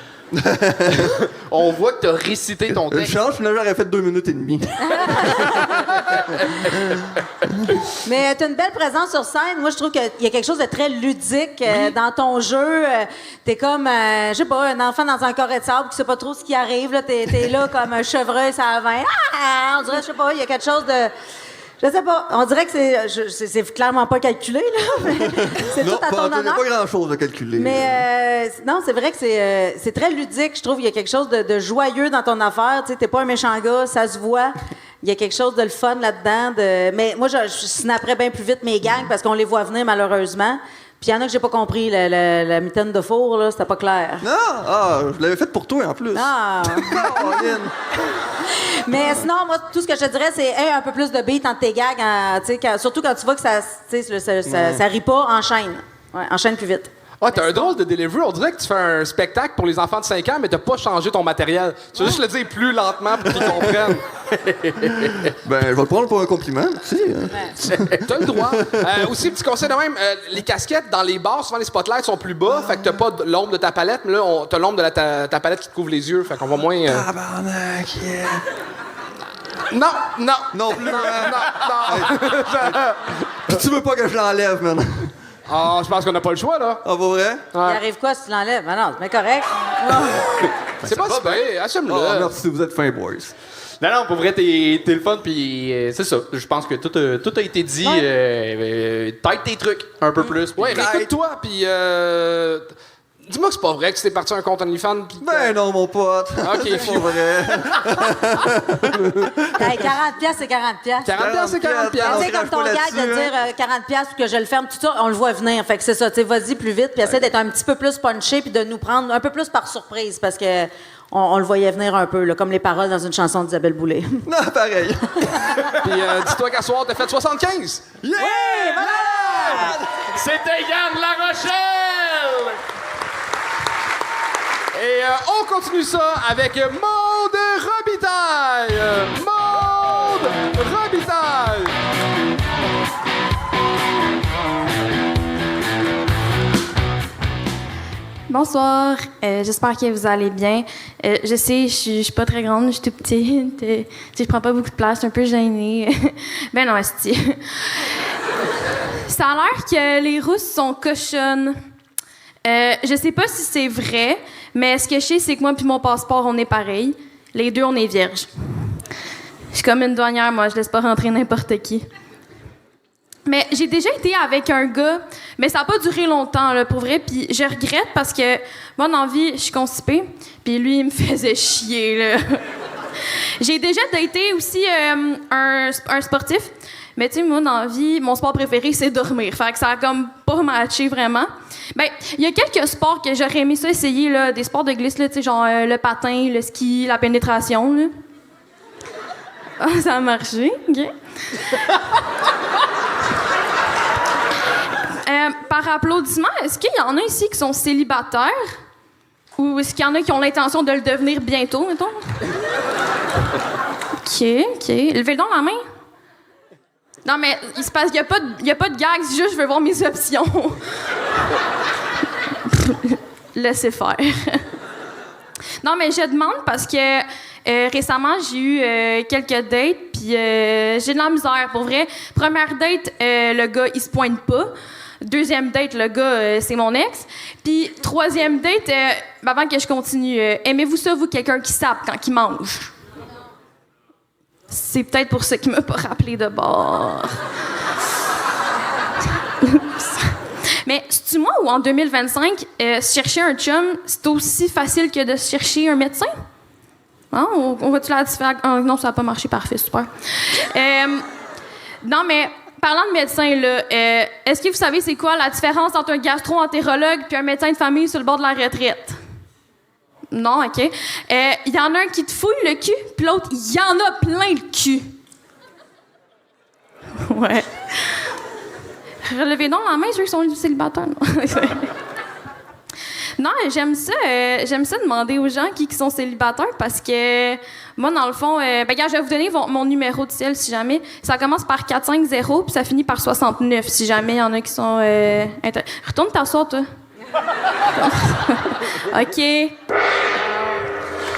On voit que t'as récité ton Une texte. chance, finalement, j'aurais fait 2 minutes et demie. Mais tu as une belle présence sur scène. Moi, je trouve qu'il y a quelque chose de très ludique dans ton jeu. T'es comme, je sais pas, un enfant dans un carré de sable qui sait pas trop ce qui arrive. T'es là comme un chevreuil, ça va. Ah! On dirait, je sais pas, il y a quelque chose de... Je sais pas. On dirait que c'est clairement pas calculé, là. Mais c'est tout à ton Il n'y a honneur. pas grand-chose à calculer. Mais non, c'est vrai que c'est très ludique. Je trouve qu'il y a quelque chose de joyeux dans ton affaire. Tu sais, t'es pas un méchant gars, ça se voit. Il y a quelque chose de le fun là-dedans. Mais moi, je snapperais bien plus vite mes gangs parce qu'on les voit venir, malheureusement. Puis il y en a que j'ai pas compris. La mitaine de four, là, c'était pas clair. Non! Je l'avais faite pour toi, en plus. Ah! Caroline. Mais sinon, moi, tout ce que je te dirais, c'est hey, un peu plus de beat entre tes gags. Surtout quand tu vois que ça rit pas, enchaîne. Ouais, enchaîne plus vite. Ouais, t'as un drôle de delivery. On dirait que tu fais un spectacle pour les enfants de 5 ans, mais t'as pas changé ton matériel. Tu veux juste le dire plus lentement pour qu'ils comprennent. Ben, je vais le prendre pour un compliment, tu sais. T'as le droit. Aussi, petit conseil de même, les casquettes dans les bars, souvent les spotlights sont plus bas, fait que t'as pas l'ombre de ta palette, mais là, t'as l'ombre de ta palette qui te couvre les yeux, fait qu'on va moins... Tabarnak, yeah. Non. Non plus. Puis tu veux pas que je l'enlève, man? Ah, je pense qu'on n'a pas le choix, là. Ah, pas vrai? Il arrive quoi si tu l'enlèves? Ben non, c'est bien correct. C'est pas super, assume-le. Oh, merci, vous êtes fin, boys. Non, pour vrai, t'es le fun, puis c'est ça. Je pense que tout a été dit. Tête tes trucs un peu plus. Ouais, réécoute-toi, puis dis-moi que c'est pas vrai que tu t'es parti un compte OnlyFans. Pis Ben non, mon pote. OK, C'est pas vrai. Hey, 40 piastres, c'est 40 piastres. 40 piastres, c'est 40 Tu piastres. sais, comme ton gag de dire 40 piastres pour que je le ferme, tout ça, on le voit venir. Fait que c'est ça, tu sais, vas-y plus vite, puis essaie d'être un petit peu plus punché, puis de nous prendre un peu plus par surprise, parce que on le voyait venir un peu, là, comme les paroles dans une chanson d'Isabelle Boulay. Non, pareil. Puis dis-toi qu'à soir, t'as fait 75. Yeah! C'était Yann Larochelle! Et on continue ça avec Maude Robitaille. Maude Robitaille. Bonsoir, j'espère que vous allez bien. Je sais, je suis pas très grande, je suis toute petite. Je prends pas beaucoup de place, je suis un peu gênée. Ben non, esti. Ça a l'air que les Rousses sont cochonnes. Je sais pas si c'est vrai, mais ce que je sais, c'est que moi puis mon passeport, on est pareil. Les deux, on est vierges. Je suis comme une douanière, moi, je laisse pas rentrer n'importe qui. Mais j'ai déjà été avec un gars, mais ça n'a pas duré longtemps, là, pour vrai. Puis je regrette parce que moi, dans la vie, je suis constipée. Puis lui, il me faisait chier, là. J'ai déjà daté aussi un sportif. Mais tu sais, moi, dans la vie, mon sport préféré, c'est dormir. Fait que ça a comme pas matché vraiment. Ben, il y a quelques sports que j'aurais aimé ça essayer, là, des sports de glisse, là, tu sais, genre le patin, le ski, la pénétration, là. Ah, ça a marché, OK. Par applaudissement, est-ce qu'il y en a ici qui sont célibataires? Ou est-ce qu'il y en a qui ont l'intention de le devenir bientôt, mettons? OK. Levez donc la main. Non, mais il se passe, il y a pas de gag, c'est juste je veux voir mes options. Laissez faire. Non, mais je demande parce que récemment, j'ai eu quelques dates, puis j'ai de la misère, pour vrai. Première date, le gars, il se pointe pas. Deuxième date, le gars, c'est mon ex. Puis troisième date, avant que je continue, aimez-vous ça, vous, quelqu'un qui sape quand il mange? C'est peut-être pour ça qu'il m'a pas rappelé de bord. Mais c'est-tu moi ou en 2025, chercher un chum, c'est aussi facile que de chercher un médecin? Hein? On va-tu la différence? Oh, non, ça n'a pas marché. Parfait, super. Non, mais parlant de médecin, là, est-ce que vous savez c'est quoi la différence entre un gastro-entérologue et un médecin de famille sur le bord de la retraite? Non, OK. Il y en a un qui te fouille le cul, puis l'autre, il y en a plein le cul. Ouais. Relevez donc la main, ceux qui sont célibataires. Non, j'aime ça demander aux gens qui sont célibataires parce que moi, dans le fond, regarde, je vais vous donner mon numéro de cell si jamais. Ça commence par 450 puis ça finit par 69 si jamais il y en a qui sont... Retourne t'asseoir, toi. OK.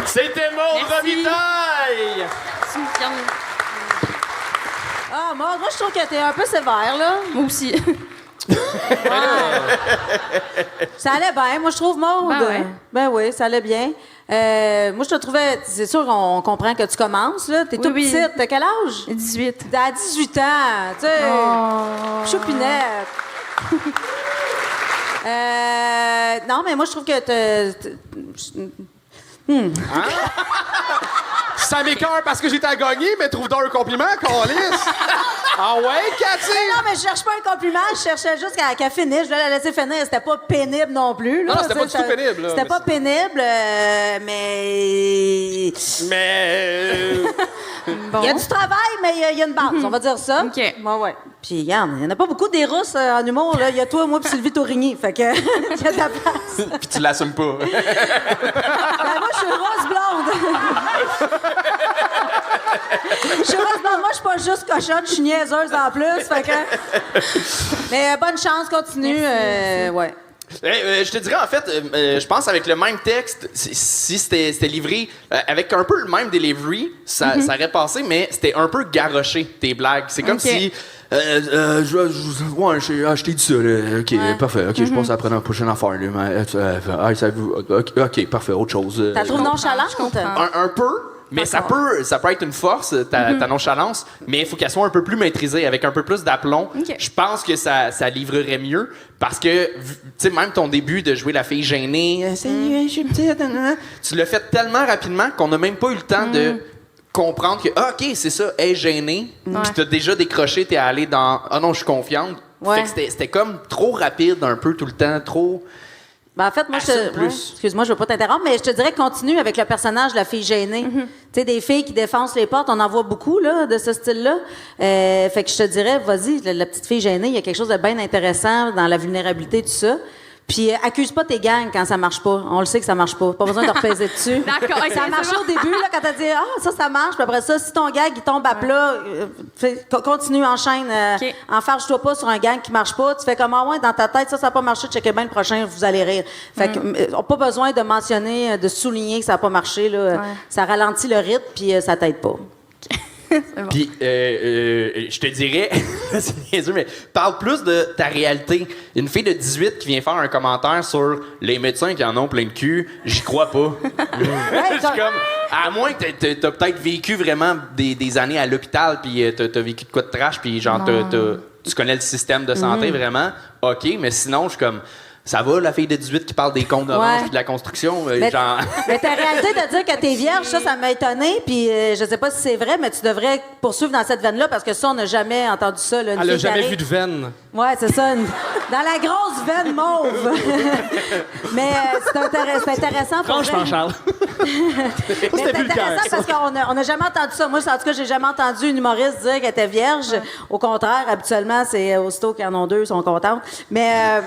C'était Maude Robitaille! Ah, moi, je trouve que t'es un peu sévère, là. Moi aussi. Ça allait bien, moi, je trouve, Maude. Ben ouais. Ben oui, ça allait bien. Moi, je te trouvais... C'est sûr qu'on comprend que tu commences, là. T'es toute petite. T'as quel âge? 18. T'as 18 ans, tu sais. Choupinette. Non, mais moi, je trouve que Ça m'écoeure parce que j'étais à gagner, mais trouve donc un compliment, câlisse! Ah ouais, Cathy? Non, mais je cherche pas un compliment, je cherchais juste qu'elle finisse. Je voulais la laisser finir. C'était pas pénible non plus. Là. Non, c'était pas du tout pénible. Là, c'était pas pénible, mais... Bon. Il y a du travail, mais il y a une base, on va dire ça. OK. Ouais. Puis, regarde, il y en a pas beaucoup des Russes en humour. Il y a toi, moi, puis Sylvie Tourigny. Fait que il y a de la place. Puis tu l'assumes pas. Ben, moi, je suis rose blonde. Je suis rose blonde. Moi, je suis pas juste cochonne, je suis niaiseuse en plus. Fait que... Mais bonne chance, continue. Ouais. Je te dirais, en fait, je pense avec le même texte, si c'était livré avec un peu le même delivery, ça aurait passé, mais c'était un peu garoché, tes blagues. C'est comme si... je t'ai dit ça, là. OK, parfait. OK, je pense à la prochaine affaire, là. OK, parfait, autre chose. T'as trouvé nonchalante? Un peu. Mais ça peut être une force, ta nonchalance, mais il faut qu'elle soit un peu plus maîtrisée, avec un peu plus d'aplomb. Okay. Je pense que ça livrerait mieux, parce que, tu sais, même ton début de jouer la fille gênée, je suis petite, tu l'as fait tellement rapidement qu'on n'a même pas eu le temps de comprendre que, OK, c'est ça, elle est gênée, puis t'as déjà décroché, t'es allé dans, non, je suis confiante. Fait que c'était comme trop rapide un peu tout le temps, trop... Ben en fait, moi, excuse-moi, je veux pas t'interrompre, mais je te dirais continue avec le personnage de la fille gênée. Tu sais, des filles qui défoncent les portes, on en voit beaucoup, là, de ce style-là. Fait que je te dirais, vas-y, la petite fille gênée, il y a quelque chose de bien intéressant dans la vulnérabilité, tout ça. Puis accuse pas tes gangs quand ça marche pas. On le sait que ça marche pas. Pas besoin de repaiser dessus. D'accord. Okay, ça a marché au début, là, quand t'as dit « Ah, ça marche. » Puis après ça, si ton gag, il tombe à plat, continue, enchaîne. Enfarge-toi pas sur un gang qui marche pas. Tu fais comme « Ah ouais, dans ta tête, ça n'a pas marché. Checkez bien le prochain, vous allez rire. » Fait que pas besoin de mentionner, de souligner que ça n'a pas marché. Là. Ça ralentit le rythme, puis ça t'aide pas. Bon. Puis, je te dirais, c'est niaiseux, mais parle plus de ta réalité. Une fille de 18 qui vient faire un commentaire sur les médecins qui en ont plein de cul, j'y crois pas. Je suis comme, à moins que t'as peut-être vécu vraiment des années à l'hôpital, puis t'as vécu de quoi de trash, puis genre, tu connais le système de santé vraiment, OK, mais sinon, je suis comme, ça va, la fille de 18 qui parle des comptes d'orange puis de la construction, Mais, genre... mais ta réalité de dire que t'es vierge, ça m'a étonné, puis je sais pas si c'est vrai, mais tu devrais poursuivre dans cette veine-là, parce que ça, on n'a jamais entendu ça. Là, Elle a jamais vu de veine. Ouais, c'est ça. Dans la grosse veine mauve. Mais c'est intéressant. Franchement, Charles. Mais c'est intéressant parce qu'on n'a jamais entendu ça. Moi, en tout cas, j'ai jamais entendu une humoriste dire qu'elle était vierge. Au contraire, habituellement, c'est aussitôt qu'ils en ont deux, ils sont contents. Mais...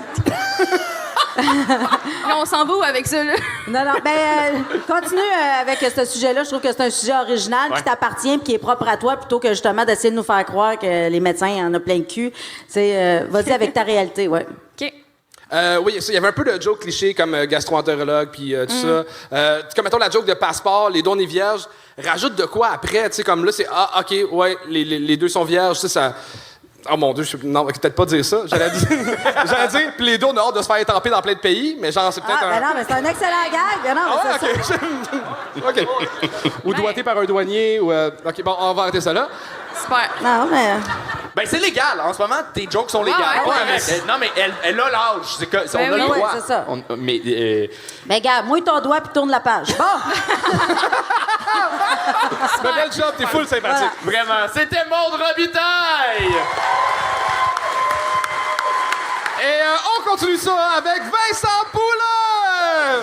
Là, on s'en va où avec ça, là? Non, ben, continue avec ce sujet-là. Je trouve que c'est un sujet original qui t'appartient et qui est propre à toi, plutôt que justement d'essayer de nous faire croire que les médecins en ont plein le cul. Vas-y avec ta réalité, ouais. OK. Oui, il y avait un peu de joke cliché comme gastro-entérologue puis tout ça. Comme mettons la joke de passeport, les deux on est vierges. Rajoute de quoi après, tu sais, comme là, c'est ah, OK, ouais, les deux sont vierges, ça. Oh mon Dieu, non, peut-être pas dire ça. J'allais dire, puis les deux, on a hâte de se faire étamper dans plein de pays, mais genre, c'est peut-être Ben non, mais c'est un excellent gag. Ben non, mais c'est ça. OK. Ou doigté par un douanier, ou... OK, bon, on va arrêter ça là. Super. Non, mais... Ben, c'est légal. En ce moment, tes jokes sont légales. Non, mais elle a l'âge. On a le droit. c'est ça. Mais... Ben, gars, mouille ton doigt puis tourne la page. Bon! C'est un bel job, t'es full sympathique. Voilà. Vraiment. C'était Maude Robitaille! Et on continue ça avec Vincent Poulain!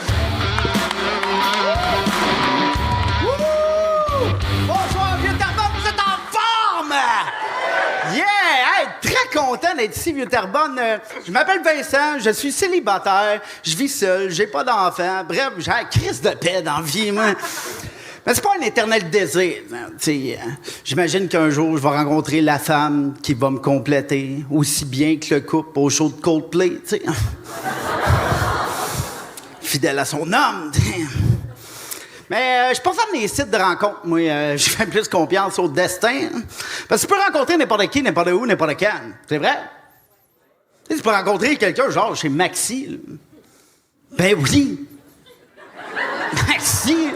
Bonsoir, vieux Terrebonne, vous êtes en forme! Yeah! Hey, très content d'être ici, vieux Terrebonne. Je m'appelle Vincent, je suis célibataire, je vis seul, j'ai pas d'enfant. Bref, j'ai la crise de paix dans la vie, moi. Mais c'est pas un éternel désir. J'imagine qu'un jour, je vais rencontrer la femme qui va me compléter aussi bien que le couple au show de Coldplay, tu sais. Fidèle à son homme. Mais je suis pas fan des sites de rencontres. Moi, je fais plus confiance au destin. Parce que tu peux rencontrer n'importe qui, n'importe où, n'importe quand. C'est vrai? Tu peux rencontrer quelqu'un, genre chez Maxi. Là. Ben oui! Maxi!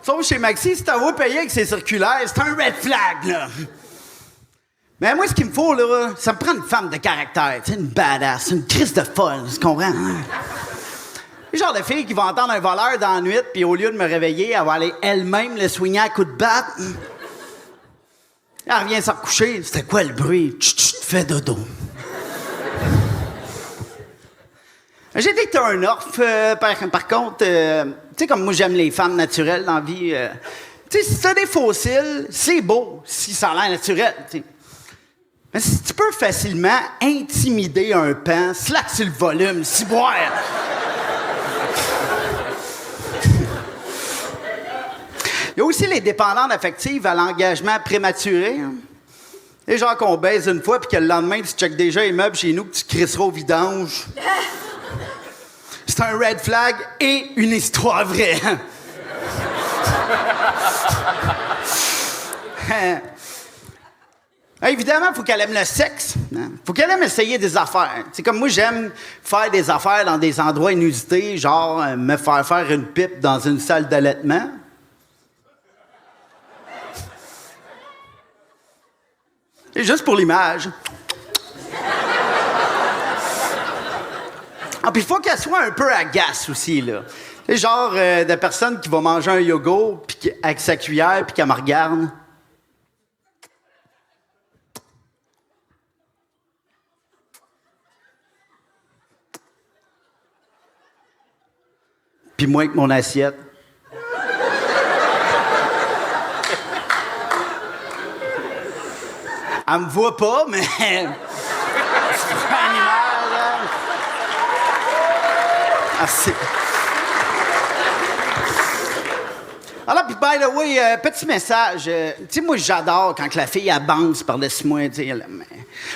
Sauf chez Maxi, si t'as payer avec ses circulaires, c'est un red flag, là. Mais moi, ce qu'il me faut, là, ça me prend une femme de caractère, tu sais, une badass, une crise de folle, tu comprends? Hein? Le genre de fille qui va entendre un voleur dans la nuit, puis au lieu de me réveiller, elle va aller elle-même le soigner à coups de batte. Elle revient s'en coucher. C'était quoi le bruit? Chut, fais dodo. J'ai des turn-off, par contre, tu sais, comme moi, j'aime les femmes naturelles dans la vie. Tu sais, si t'as des fossiles, c'est beau, si ça a l'air naturel, tu sais. Mais si tu peux facilement intimider un pan, slack sur le volume, si boire. Il y a aussi les dépendantes affectives à l'engagement prématuré. Hein. Les gens qu'on baise une fois, puis que le lendemain, tu checkes déjà les meubles chez nous, que tu crisseras au vidange. C'est un red flag et une histoire vraie. Évidemment, il faut qu'elle aime le sexe. Hein? Faut qu'elle aime essayer des affaires. C'est comme moi, j'aime faire des affaires dans des endroits inusités, genre me faire une pipe dans une salle d'allaitement. Et juste pour l'image. Ah, puis il faut qu'elle soit un peu agace aussi, là. C'est genre de personne qui va manger un yogourt puis avec sa cuillère puis qu'elle me regarde. Puis moi avec mon assiette. Elle me voit pas, mais... c'est pas un animal, là. Ah, c'est... Alors, puis, by the way, petit message. Tu sais, moi, j'adore quand la fille avance par-dessus moi, tu sais. Mais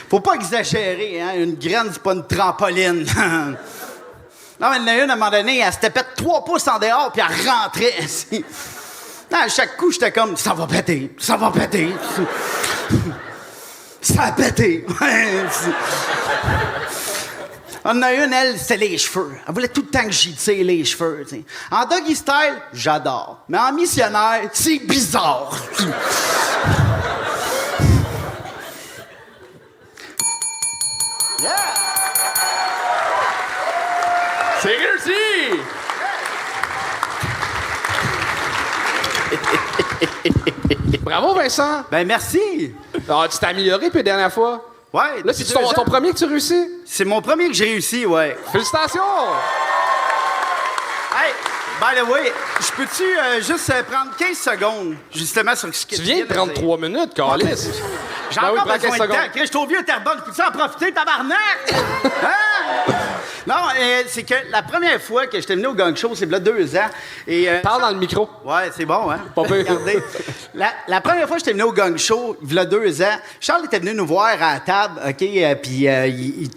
faut pas exagérer, hein. Une graine, c'est pas une trampoline. Non, mais il y en a une, à un moment donné, elle s'était pète 3 pouces en dehors, puis elle rentrait. Non, à chaque coup, j'étais comme, ça va péter, ça va péter. Ça a pété. On en a une, elle, c'est les cheveux. Elle voulait tout le temps que j'y tire les cheveux. T'sais. En doggy style, j'adore. Mais en missionnaire, c'est bizarre. Bravo, Vincent! Ben, merci! Ah, tu t'es amélioré depuis la dernière fois? Ouais. Là, c'est ton premier que tu réussis? C'est mon premier que j'ai réussi, ouais. Félicitations! Hey, by the way, je peux-tu juste prendre 15 secondes, justement, sur ce que Tu viens de prendre 3 minutes, Carlis. J'ai encore besoin de temps. Je suis trop vieux, Terrebonne. Je peux-tu en profiter, tabarnak? Hein? Non, c'est que la première fois que j'étais venu au Gang Show, c'est là 2 ans. Parle dans le micro. Ouais, c'est bon, hein? Pas pire. Regardez. La première fois que j'étais venu au Gang Show, il y a 2 ans, Charles était venu nous voir à la table, OK? Puis il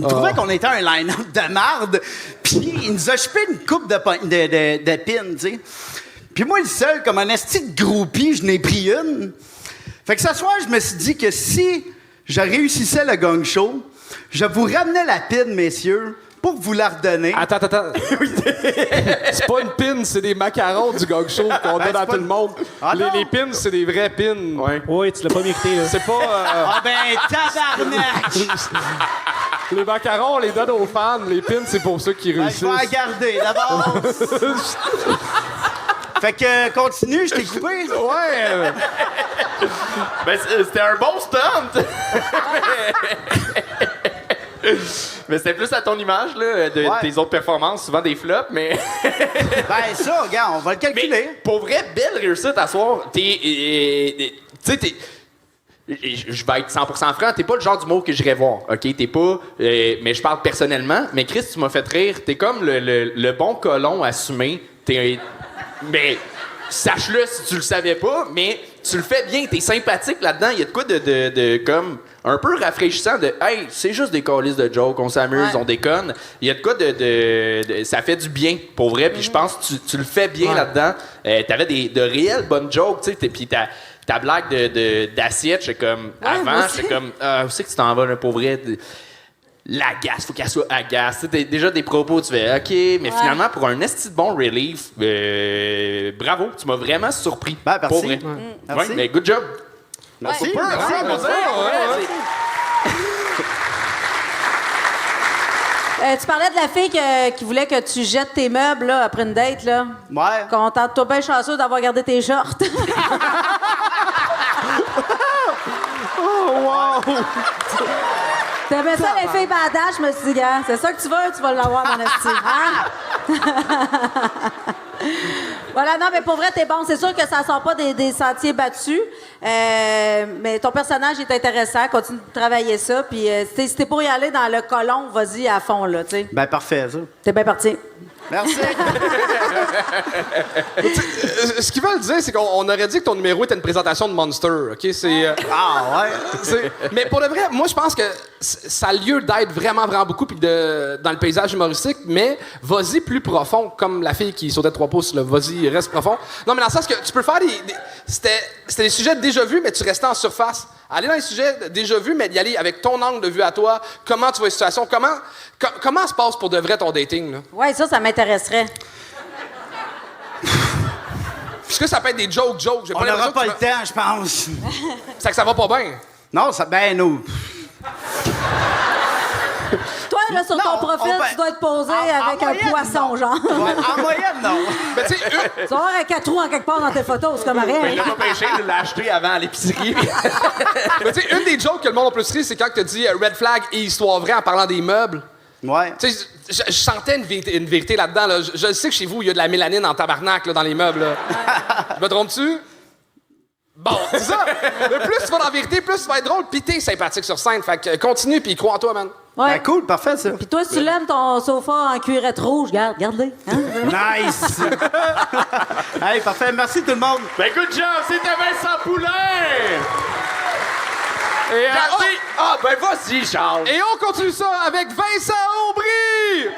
trouvait qu'on était un line-up de marde. Puis il nous a chopé une coupe de pins, tu sais. Puis moi, le seul, comme un esti de groupie, je n'ai pris une. Fait que ce soir, je me suis dit que si je réussissais le Gang Show, je vous ramenais la pin, messieurs, pour vous la redonner. Attends. C'est pas une pin, c'est des macarons du Gang Show qu'on donne à tout le monde. Ah, les pins, c'est des vrais pins. Ouais. Oui, tu l'as pas mérité, là. C'est pas... Ah ben, tabarnak! Les macarons, on les donne aux fans. Les pins, c'est pour ceux qui réussissent. Je vais la garder, d'abord. Fait que, continue, je t'ai coupé. Ouais. Ben, c'était un bon stunt. Mais c'était plus à ton image, là, de tes autres performances, souvent des flops, mais... Ben, ça, regarde, on va le calculer. Mais pour vrai, belle réussite à soir. Tu sais, je vais être 100% franc, t'es pas le genre d'humour que j'irais voir, OK? T'es pas... mais je parle personnellement, mais Chris, tu m'as fait rire. T'es comme le bon colon assumé. Mais sache-le si tu le savais pas, mais tu le fais bien, t'es sympathique là-dedans. Il y a de quoi de comme un peu rafraîchissant de hey, c'est juste des calices de jokes, on s'amuse, on déconne. Il y a de quoi de ça fait du bien pour vrai, puis je pense que tu le fais bien là-dedans. T'avais de réelles bonnes jokes, tu sais, puis ta blague d'assiette, j'étais comme avant, j'étais comme où c'est que tu t'en vas là, pour vrai? L'agace, faut qu'elle soit agace. T'sais, déjà des propos, tu fais OK, mais finalement, pour un esti de bon relief, bravo, tu m'as vraiment surpris. Ben, merci. Pour vrai. Merci. Ouais, mais good job. Merci. Tu parlais de la fille qui voulait que tu jettes tes meubles là, après une date. Là. Ouais. Contente-toi bien chanceux d'avoir gardé tes shorts. Oh, wow! T'aimais ça, les filles badass? Je me suis dit, gars, c'est ça que tu veux, tu vas l'avoir, mon esti. Hein? Voilà, non, mais pour vrai, t'es bon. C'est sûr que ça sort pas des sentiers battus. Mais ton personnage est intéressant. Continue de travailler ça. Puis, si t'es pour y aller dans le colon, vas-y à fond, là, tu sais. Ben, parfait, ça. T'es bien parti. Merci. Ce qu'ils veulent dire, c'est qu'on aurait dit que ton numéro était une présentation de Monster, OK? Ah ouais? Mais pour le vrai, moi, je pense que ça a lieu d'être vraiment, vraiment beaucoup puis dans le paysage humoristique, mais vas-y plus profond, comme la fille qui sautait de 3 pouces, là. Vas-y, reste profond. Non, mais dans le sens que tu peux faire c'était des sujets déjà vus, mais tu restais en surface. Aller dans les sujets déjà vus, mais y aller avec ton angle de vue à toi, comment tu vois la situation, comment se passe pour de vrai ton dating, là? Ouais, ça m'intéresserait. Est-ce que ça peut être des jokes? On n'aura pas le temps, je pense. C'est que ça va pas bien. Non, nous. Toi, là, sur ton profil, tu dois être posé avec un poisson, non. genre. Ouais, en moyenne, non. Mais tu sais, tu vas avoir un 4 roues en quelque part dans tes photos, c'est comme rien. Mais il l'a pas pêché de l'acheter avant à l'épicerie. Mais tu sais, une des jokes que le monde a plus rire, c'est quand tu dis Red Flag et histoire vraie en parlant des meubles. Ouais. Tu sais, je sentais une vérité là-dedans. Là. Je sais que chez vous, il y a de la mélanine en tabarnak là, dans les meubles. Là. Je me trompe-tu? Bon, c'est ça. Mais plus tu vas dans la vérité, plus tu vas être drôle, pis t'es sympathique sur scène. Fait que continue, puis crois en toi, man. Ouais. Ben, cool, parfait, ça. Puis toi, si tu l'aimes, ton sofa en cuirette rouge, garde-le. Hein? Nice! Hey, parfait. Merci tout le monde. Ben, good job, c'était Vincent Poulain! Et ben vas-y, Charles! Et on continue ça avec Vincent Aubry!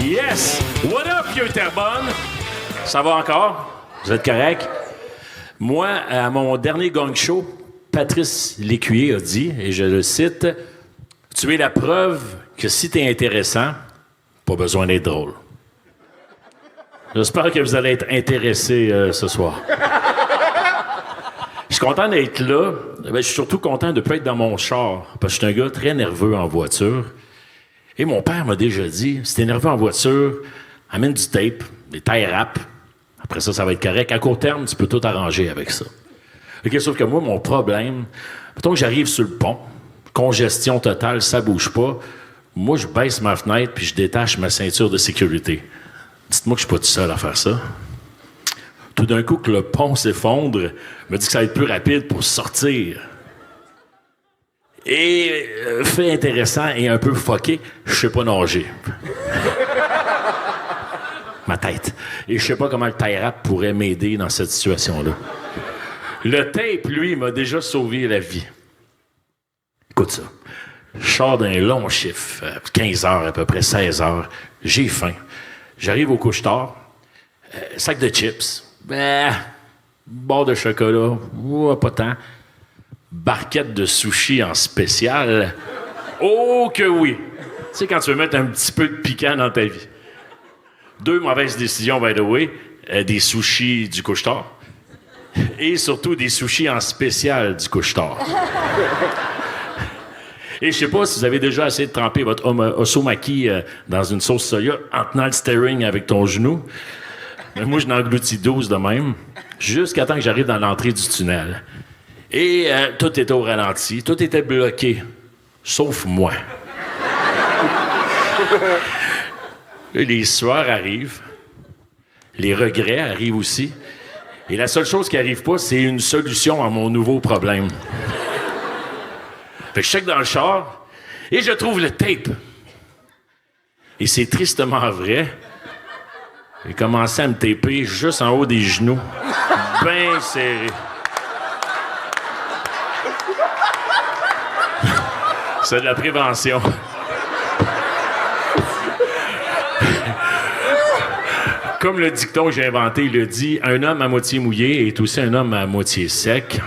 Yes! What up, vieux Terrebonne? Ça va encore? Vous êtes correct? Moi, à mon dernier gang show, Patrice Lécuyer a dit, et je le cite, « Tu es la preuve que si t'es intéressant, pas besoin d'être drôle. » J'espère que vous allez être intéressés ce soir. Je suis content d'être là. Ben, je suis surtout content de ne pas être dans mon char, parce que je suis un gars très nerveux en voiture. Et mon père m'a déjà dit, si t'es nerveux en voiture, amène du tape, les tie wraps. Après ça, ça va être correct. À court terme, tu peux tout arranger avec ça. OK, sauf que moi, mon problème, mettons que j'arrive sur le pont, congestion totale, ça bouge pas. Moi, je baisse ma fenêtre puis je détache ma ceinture de sécurité. Dites-moi que je suis pas tout seul à faire ça. Tout d'un coup, que le pont s'effondre, me dit que ça va être plus rapide pour sortir. Et, fait intéressant et un peu fucké, je sais pas nager. Ma tête. Et je sais pas comment le tie wrap pourrait m'aider dans cette situation-là. Le tape, lui, m'a déjà sauvé la vie. Écoute ça. Je sors d'un long chiffre, 15 heures à peu près, 16 heures. J'ai faim. J'arrive au couche-tard. Sac de chips. Barre de chocolat. Pas tant. Barquette de sushi en spécial. Oh que oui! Tu sais, quand tu veux mettre un petit peu de piquant dans ta vie. 2 mauvaises décisions, by the way. Des sushis du couche-tard. Et surtout des sushis en spécial du couche-tard. Et je sais pas si vous avez déjà essayé de tremper votre osomaki dans une sauce soya en tenant le steering avec ton genou. Mais moi, je n'engloutis 12 de même, jusqu'à temps que j'arrive dans l'entrée du tunnel. Et tout était au ralenti, tout était bloqué, sauf moi. Les sueurs arrivent, les regrets arrivent aussi. Et la seule chose qui arrive pas, c'est une solution à mon nouveau problème. Fait que je check dans le char et je trouve le tape. Et c'est tristement vrai. J'ai commencé à me taper juste en haut des genoux. Bien serré. C'est de la prévention. Comme le dicton que j'ai inventé le dit, un homme à moitié mouillé est aussi un homme à moitié sec.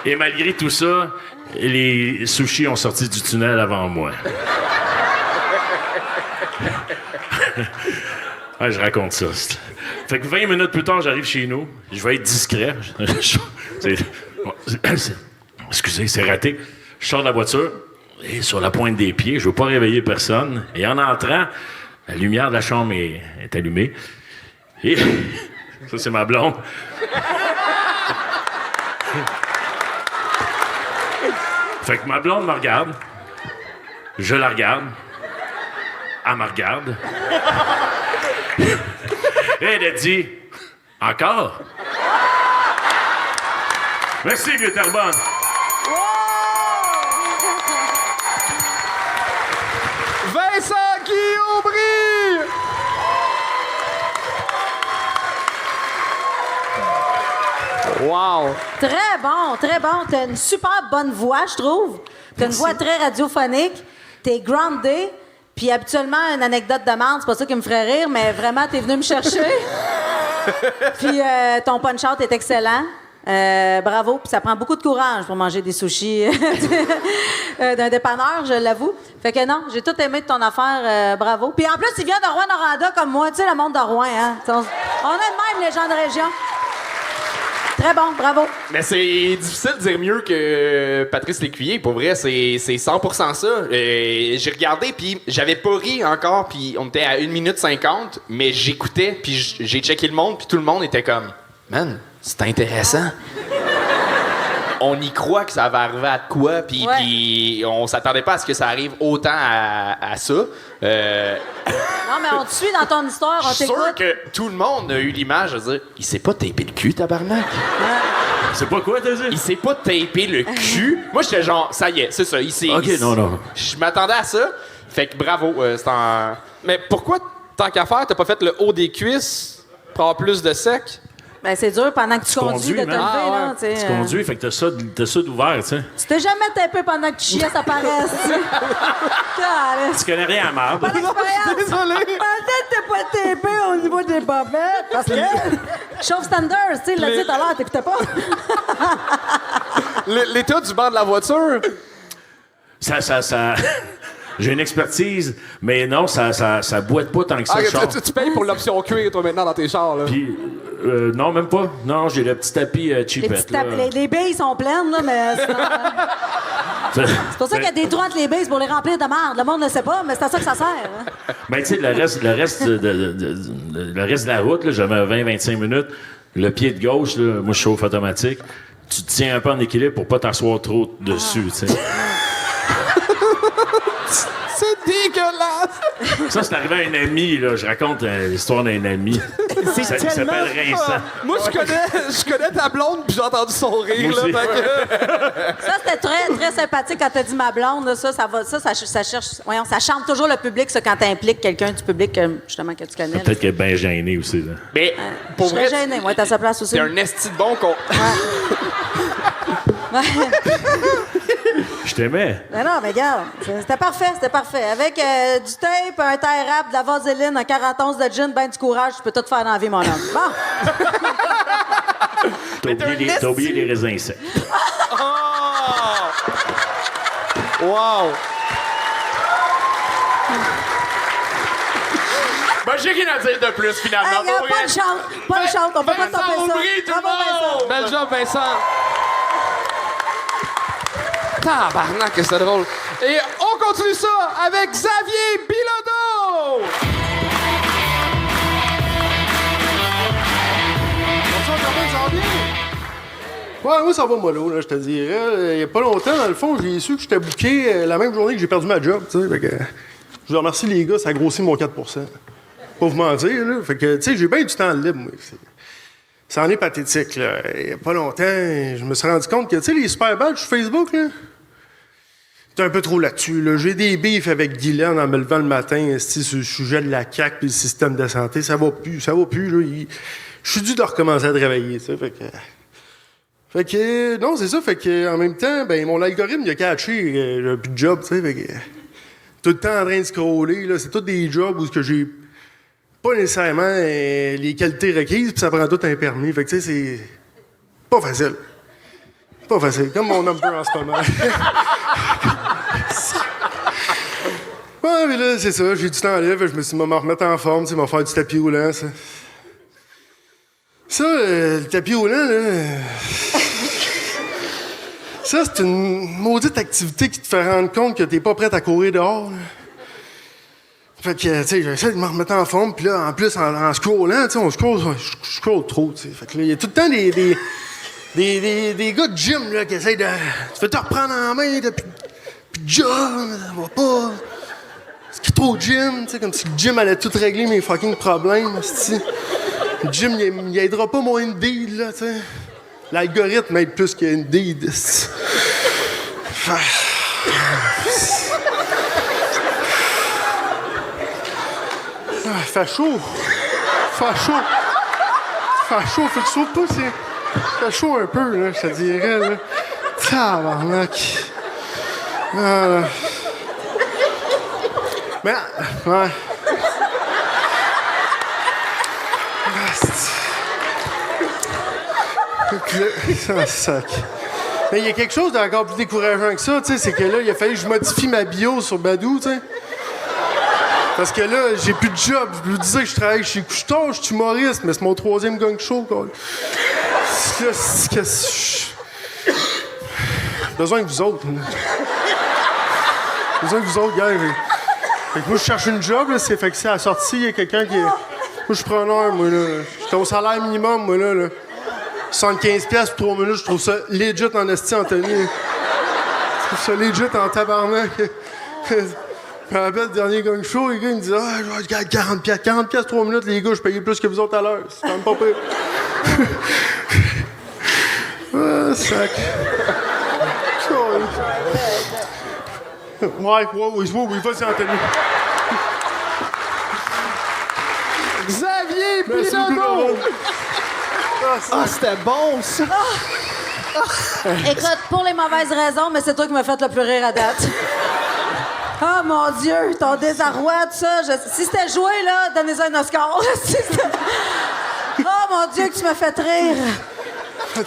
Et malgré tout ça, les sushis ont sorti du tunnel avant moi. Ouais, je raconte ça. Fait que 20 minutes plus tard, j'arrive chez nous. Je vais être discret. Excusez, c'est raté. Je sors de la voiture et sur la pointe des pieds, je veux pas réveiller personne. Et en entrant, la lumière de la chambre est allumée. Et ça, c'est ma blonde. Fait que ma blonde me regarde. Je la regarde. Elle me regarde. Et elle a dit « Encore? » Merci, vieux Terrebonne. Vincent Guy Aubry! Wow! Très bon, très bon. T'as une super bonne voix, je trouve. T'as une voix très radiophonique. T'es groundé. Puis habituellement, une anecdote de merde, c'est pas ça qui me ferait rire, mais vraiment, t'es venu me chercher. Puis ton punch-out est excellent. Bravo. Puis ça prend beaucoup de courage pour manger des sushis d'un dépanneur, je l'avoue. Fait que non, j'ai tout aimé de ton affaire. Bravo. Puis en plus, il vient de Rouen-Noranda comme moi. Tu sais, le monde de Rouen, hein? On a de même les gens de région. Très bon, bravo. Mais c'est difficile de dire mieux que Patrice Lécuyer. Pour vrai, c'est 100% ça. J'ai regardé, puis j'avais pas ri encore, puis on était à 1 minute 50, mais j'écoutais, puis j'ai checké le monde, puis tout le monde était comme « Man, c'est intéressant. » On y croit que ça va arriver à quoi, puis on s'attendait pas à ce que ça arrive autant à ça. Non, mais on te suit dans ton histoire, on Je suis sûr t'écoute. que tout le monde a eu l'image de dire « Il s'est pas tapé le cul, tabarnak. » C'est pas quoi, t'as dit? Il s'est pas tapé le cul. Moi, j'étais genre, ça y est, c'est ça. OK, non. Je m'attendais à ça. Fait que bravo, c'est en... Mais pourquoi, tant qu'à faire, t'as pas fait le haut des cuisses pour avoir plus de sec? Ben, c'est dur pendant que tu conduis de te lever, là. Tu sais, Tu conduis, fait que t'as ça d'ouvert, tu sais. Tu t'es jamais tapé pendant que tu chiais, ça paraisse, tu sais. Tu connais rien à marde. Pas d'expérience. Désolé. Peut-être t'es pas tapé au niveau des bobettes. Parce que, chauve Standers, tu sais, il l'a dit tout à l'heure, t'écoutais pas. L'état du banc de la voiture? Ça... J'ai une expertise, mais non, ça boite pas tant que ça, Ah, le char. tu payes pour l'option cuir, toi, maintenant, dans tes chars, là. Puis, non, même pas. Non, j'ai le petit tapis Les, cheapette, petits les billes sont pleines, là, mais sinon... C'est pour ça qu'il y a des trous entre les bases pour les remplir de merde. Le monde ne sait pas, mais c'est à ça que ça sert. Hein? Ben, tu sais, le reste de la route, là, j'avais 20-25 minutes. Le pied de gauche, là, moi, je chauffe automatique. Tu te tiens un peu en équilibre pour pas t'asseoir trop dessus, tu sais. C'est dégueulasse! Ça, c'est arrivé à un ami, là. Je raconte l'histoire d'un ami. Il s'appelle Rinçant. Moi, je connais ta blonde, puis j'ai entendu son rire, là. Ça, c'était très, très sympathique quand t'as dit ma blonde. Là, ça cherche. Voyons, ça chante toujours le public, ça, quand t'impliques quelqu'un du public, justement, que tu connais. Peut-être qu'elle est bien gênée aussi, là. Mais, pour vrai, je serais gênée, moi, t'as sa place aussi. C'est un esti de bon con. Je t'aimais. Non, mais regarde, c'était parfait. Avec du tape, un tie rap, de la vaseline, un 40 onces de gin, ben du courage, tu peux tout faire dans la vie, mon homme. Bon. T'as oublié les raisins secs. Oh! Wow! Ben, j'ai rien à dire de plus, finalement. Hey, pas de chante, on peut pas topper ça. Bravo, bel job, Vincent! Tabarnak, que c'est drôle. Et on continue ça avec Xavier Bilodeau! Ça va bien? Ouais, moi, ça va mollo, là, je te dirais. Il y a pas longtemps, dans le fond, j'ai su que j'étais booké la même journée que j'ai perdu ma job, tu sais. Fait que je vous remercie, les gars, ça a grossi mon 4 %. Pas vous mentir, là. Fait que, tu sais, j'ai bien du temps libre, moi. Ça en est pathétique, là. Il y a pas longtemps, je me suis rendu compte que, tu sais, les super badges sur Facebook, là, j'étais un peu trop là-dessus, là. J'ai des bifs avec Guylaine en me levant le matin, sur le sujet de la CAQ puis le système de santé. Ça va plus, là. Je suis dû de recommencer à travailler, tu sais. Fait que, non, c'est ça. Fait que, en même temps, ben, mon algorithme, il a catché, j'ai plus de job, tu sais. Fait que, tout le temps en train de scroller, là. C'est tous des jobs où j'ai pas nécessairement les qualités requises, puis ça prend tout un permis. Fait que, tu sais, c'est pas facile. Pas facile. Comme mon number en ce moment. Ouais, mais là, c'est ça. J'ai du temps libre. Je me suis dit, me remettre en forme, tu sais, m'en faire du tapis roulant, ça. Ça, le tapis roulant, là. Ça, c'est une maudite activité qui te fait rendre compte que t'es pas prête à courir dehors, là. Fait que, tu sais, j'essaie de me remettre en forme, puis là, en plus, en scrollant, tu sais, je scroll trop, tu sais. Fait que là, il y a tout le temps des gars de gym, là, qui essayent de. Tu veux te reprendre en main, là, puis job, ça va pas. C'est trop de gym, tu sais, comme si le gym allait tout régler mes fucking problèmes, c'ti. Le gym, il aidera pas mon Indeed, là, tu sais. L'algorithme aide plus qu'Indeed, c'ti. Fait chaud, faut que tu sautes pas, fait chaud un peu, là, je te dirais, là. Tabarnak. Ah, mais, ouais. Ça sac. Mais il y a quelque chose d'encore plus décourageant que ça, tu sais, c'est que là, il a fallu que je modifie ma bio sur Badoo, tu sais. Parce que là, j'ai plus de job. Je vous disais que je travaille chez Couche-Tard, je suis humoriste, mais c'est mon 3e gang show, quoi. Besoin de vous autres. Besoin de vous autres, gars. Fait que moi, je cherche une job, là. Fait que c'est à la sortie, il y a quelqu'un qui est. Moi, je suis preneur, moi, là. J'étais au salaire minimum, moi, là. 75$ pour 3 minutes, je trouve ça legit en esti, Anthony. Je trouve ça legit en tabarnak. Je me rappelle le dernier gang show, les gars, ils me disaient « Ah, je vais 40$. 40$ 3 minutes, les gars, je payais plus que vous autres à l'heure. C'est quand même pas pire. » Ah, sac. Oui, vas-y, Anthony. Xavier Bilodeau! Ah, c'était bon, ça! Écoute, pour les mauvaises raisons, mais c'est toi qui m'as fait le plus rire à date. Oh mon Dieu, ton désarroi, tout ça. Si c'était joué, là, donnez-en un Oscar. Oh mon Dieu, que tu m'as fait rire.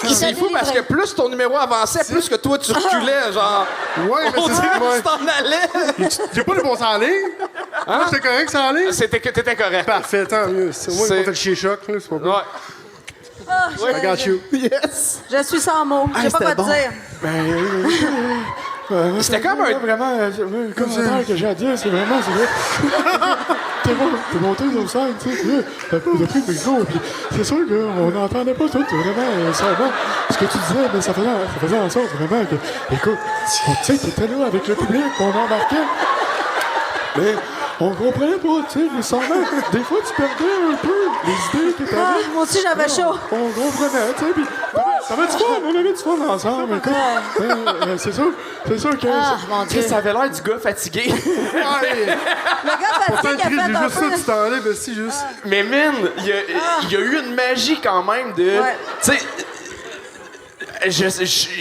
C'est fou parce que plus ton numéro avançait, plus que toi tu reculais, genre. Ouais, mais c'est ça. Tu t'en allais. J'ai pas le bon ça en ligne? Moi, j'étais correct, ça en ligne? T'étais correct. Parfait, tant mieux. C'est moi qui m'a fait le chier-choc, là. C'est pas bon. Oh, I got you. Yes! Je suis sans mots. Je sais pas quoi te dire. C'était comme un... Vraiment, le commentaire que j'ai à dire, c'est vraiment... T'es monté sur scène, tu sais, depuis le micro, puis c'est sûr qu'on n'entendait pas tout, vraiment, ça va. Ce que tu disais, mais ça faisait en sorte, vraiment, que... Écoute, tu sais, t'étais là avec le public, on embarquait. Mais on comprenait pas, tu sais, les semblables. Des fois, tu perdais un peu les idées que t'avais. Ah, moi aussi, j'avais chaud. On comprenait, tu sais, puis ça va du fun, on avait du fun ensemble, écoute. C'est sûr que... Ah, mon Dieu. Ça avait l'air du gars fatigué. Le gars fatigué qui a fait un juste ça, peu... tu t'enlèves, mais si, juste... Mais man, il y a eu une magie quand même de... Ouais. Tu sais,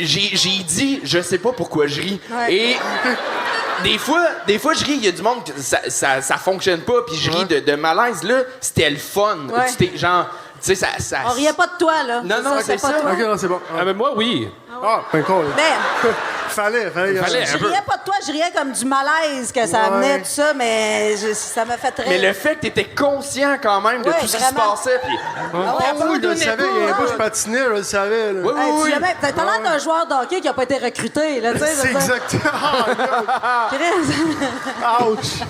j'ai dit, je sais pas pourquoi je ris. Ouais. Et des fois, je ris, il y a du monde que ça fonctionne pas, puis je ris de malaise. Là, c'était le fun. Ouais. C'était genre, tu sais, ça... On riait pas de toi, là. Non, c'est pas ça. toi. OK, non, c'est bon. Ah, mais moi, oui. Ah, ben cool. Ben, Fallait. je riais pas de toi, je riais comme du malaise que ça Ouais. amenait, tout ça, mais ça m'a fait très... Mais le fait que t'étais conscient quand même de Ouais, tout ce qui se vraiment. passait, puis... Ah ouais, Je le savais, il y avait pas, je patinais, je le savais. Là. Hey, t'as l'air d'un joueur de hockey qui a pas été recruté, là, tu sais. C'est exactement. Ouch.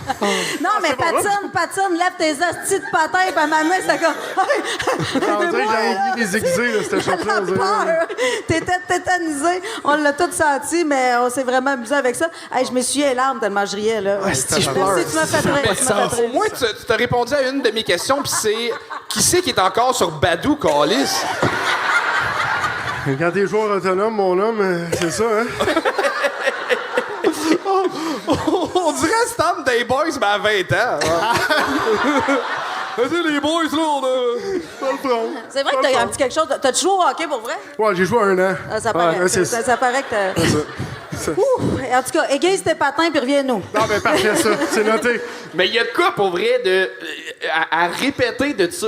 Non, mais patine, lève tes astis de patins, puis à ma main, c'était comme... On dirait que j'avais oublié les aiguisés, là, cette choc-là. on dirait. peur. T'étais tétanisé. On l'a tous senti, mais on s'est vraiment amusé avec ça. Hey, je me suis les larmes tellement je riais, là. si je pleure. Merci, tu m'as fait rire. tu m'as fait Au rire. moins, tu t'as répondu à une de mes questions, puis c'est... Qui c'est qui est encore sur Badou, Calis? Quand t'es joueur autonome, mon homme, c'est ça, hein? On dirait Stam des Boys, mais à 20 ans. Vas-y, les boys, là, on a... Pas le prendre. C'est vrai que t'as un petit quelque chose. T'as-tu joué au hockey pour vrai? Ouais, j'ai joué 1 an. Ah, ça paraît. Ouais, c'est ça. Ça paraît que t'as. Ça. Ouh! En tout cas, aiguise tes patins puis reviens-nous. Non, mais parfait, ça. C'est noté. Mais il y a de quoi, pour vrai, à répéter de ça,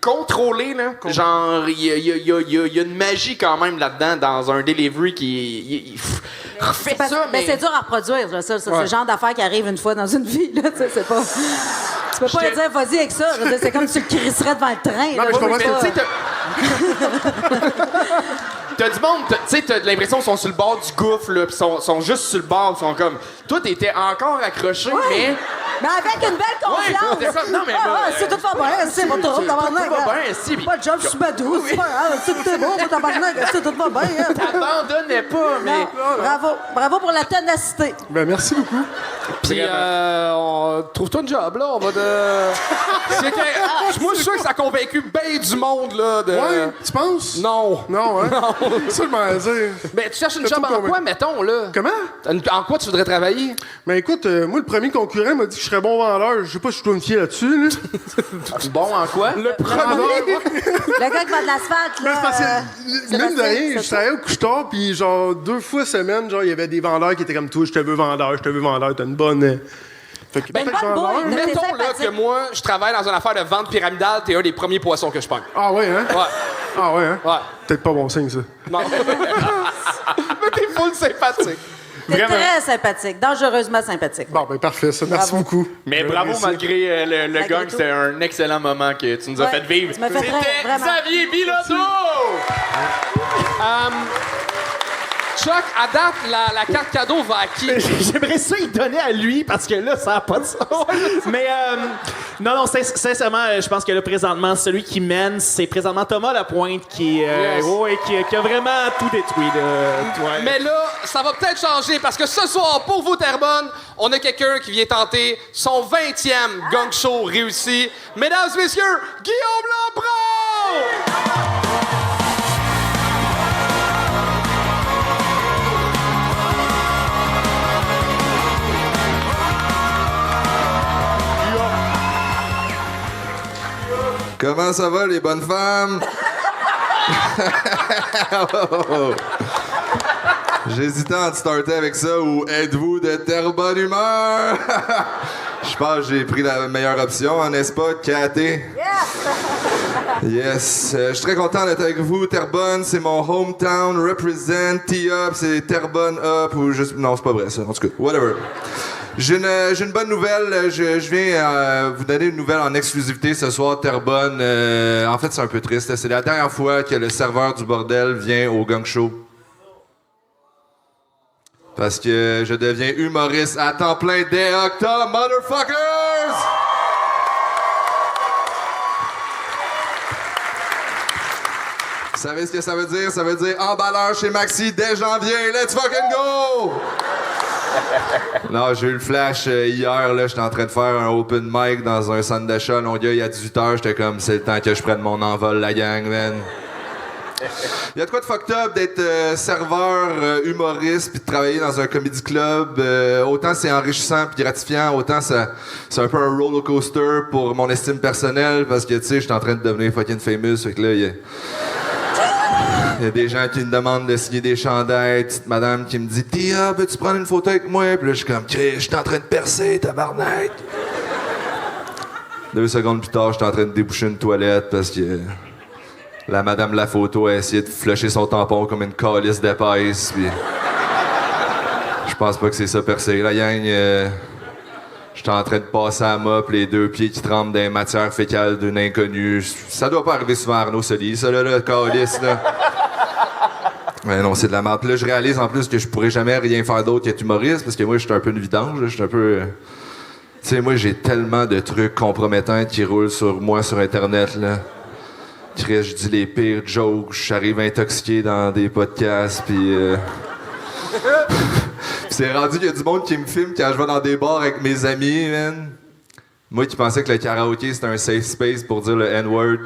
contrôler, là. Genre, il y a une magie quand même là-dedans, dans un delivery qui... refais ça, mais... c'est dur à reproduire, là, ça. C'est le genre d'affaire qui arrive une fois dans une vie, là. Tu sais, c'est pas. Tu peux pas lui dire, vas-y avec ça. Je veux dire, c'est comme si tu le crisserais devant le train. Non, là. mais je comprends Mais ça. tu sais, t'as du monde, tu sais, t'as l'impression qu'ils sont sur le bord du gouffre, là, pis sont juste sur le bord, pis sont comme... Toi, t'étais encore accroché, mais... Mais avec une belle confiance. Ouais, c'est ça. Non, mais c'est tout va bien, c'est pas trop, tabarnak. Tout va bien, si. Pas de job, je suis badou. C'est pas grave, c'est tout est bon, tabarnak, c'est tout va bien. hein. T'abandonnais pas, mais... Non, bravo pour la ténacité. Ben, merci beaucoup. Puis, trouve-toi une job, là. On va de... Moi, je suis sûr que ça a convaincu bien du monde, là. De... Ouais, tu penses? Non. Non, hein? Non. Ça, je m'en dire. Ben, tu cherches une T'as job tout en convaincu. quoi, mettons, là? Comment? En quoi tu voudrais travailler? Ben, écoute, moi, le premier concurrent m'a dit que je serais bon vendeur. Je sais pas si je dois me fier là-dessus, là. Bon en quoi? Le premier? Le gars qui va de l'asphalte, Mais là. c'est parce que, mine de rien, je travaillais au couche-tard, puis genre 2 fois semaine, genre, il y avait des vendeurs qui étaient comme toi, je te veux vendeur, t'as une bonne... Fait que Ben, peut-être bonne vendeur. boy. T'es Mettons, là, sympathique. que moi, je travaille dans une affaire de vente pyramidale, t'es un des premiers poissons que je pogne. Ah ouais, hein? Ouais. Ah ouais, hein? Ouais. Peut-être pas bon signe, ça. Non. Mais t'es full sympathique. T'es très sympathique, dangereusement sympathique. Bon, ben parfait, ça. Merci Bravo. beaucoup. Mais bravo, Merci. malgré le Malgré gang, tout. c'était un excellent moment que tu nous as Ouais, fait vivre. tu m'as fait C'était rire, vraiment. Xavier Bilodeau! Chuck, à date, la carte cadeau va à qui? J'aimerais ça y donner à lui parce que là, ça n'a pas de sens. Mais non, sincèrement, je pense que là, présentement, celui qui mène, c'est présentement Thomas Lapointe qui, Yes. qui a vraiment tout détruit. Là. Ouais. Mais là, ça va peut-être changer parce que ce soir, pour vous, Terrebonne, on a quelqu'un qui vient tenter son 20e gang show réussi. Mesdames et messieurs, Guillaume Lampron! Comment ça va, les bonnes femmes? J'hésitais à starter avec ça ou êtes-vous de Terrebonne humeur? Je pense que j'ai pris la meilleure option, n'est-ce pas, Katé? Yes. Je suis très content d'être avec vous, Terrebonne. C'est mon hometown. Represent T-Up. C'est Terrebonne Up ou juste... Non, c'est pas vrai, ça. En tout cas, whatever. J'ai une bonne nouvelle. Je viens vous donner une nouvelle en exclusivité ce soir, Terrebonne. En fait, c'est un peu triste. C'est la dernière fois que le serveur du bordel vient au gang show. Parce que je deviens humoriste à temps plein dès octobre, motherfuckers! Vous savez ce que ça veut dire? Ça veut dire emballeur chez Maxi dès janvier. Let's fucking go! Non, j'ai eu le flash hier, là, j'étais en train de faire un open mic dans un centre d'achat à Longueuil à 18h. J'étais comme, c'est le temps que je prenne mon envol, la gang, man. Il y a de quoi de fucked up d'être serveur, humoriste, puis de travailler dans un comedy club. Autant c'est enrichissant puis gratifiant, autant c'est un peu un roller coaster pour mon estime personnelle, parce que, tu sais, j'étais en train de devenir fucking famous, fait que là, il y a des gens qui me demandent de signer des chandails, petite madame qui me dit « Tia, peux-tu prendre une photo avec moi? » Puis là, je suis comme « Je suis en train de percer, tabarnak! » 2 secondes plus tard, j'étais en train de déboucher une toilette parce que la madame de la photo a essayé de flusher son tampon comme une calice d'épaisse, puis je pense pas que c'est ça percer. La gang, j'étais en train de passer à mop, les 2 pieds qui tremblent dans les matières fécales d'une inconnue. Ça doit pas arriver souvent à Arnaud Soli, ça là, le calice, là. Mais non, c'est de la merde. Puis là, je réalise en plus que je pourrais jamais rien faire d'autre qu'être humoriste, parce que moi, je suis un peu une vidange, je suis un peu... Tu sais, moi, j'ai tellement de trucs compromettants qui roulent sur moi sur Internet, là. Chris, je dis les pires jokes, j'arrive intoxiqué dans des podcasts, puis c'est rendu qu'il y a du monde qui me filme quand je vais dans des bars avec mes amis, man. Moi qui pensais que le karaoké c'était un safe space pour dire le N-word.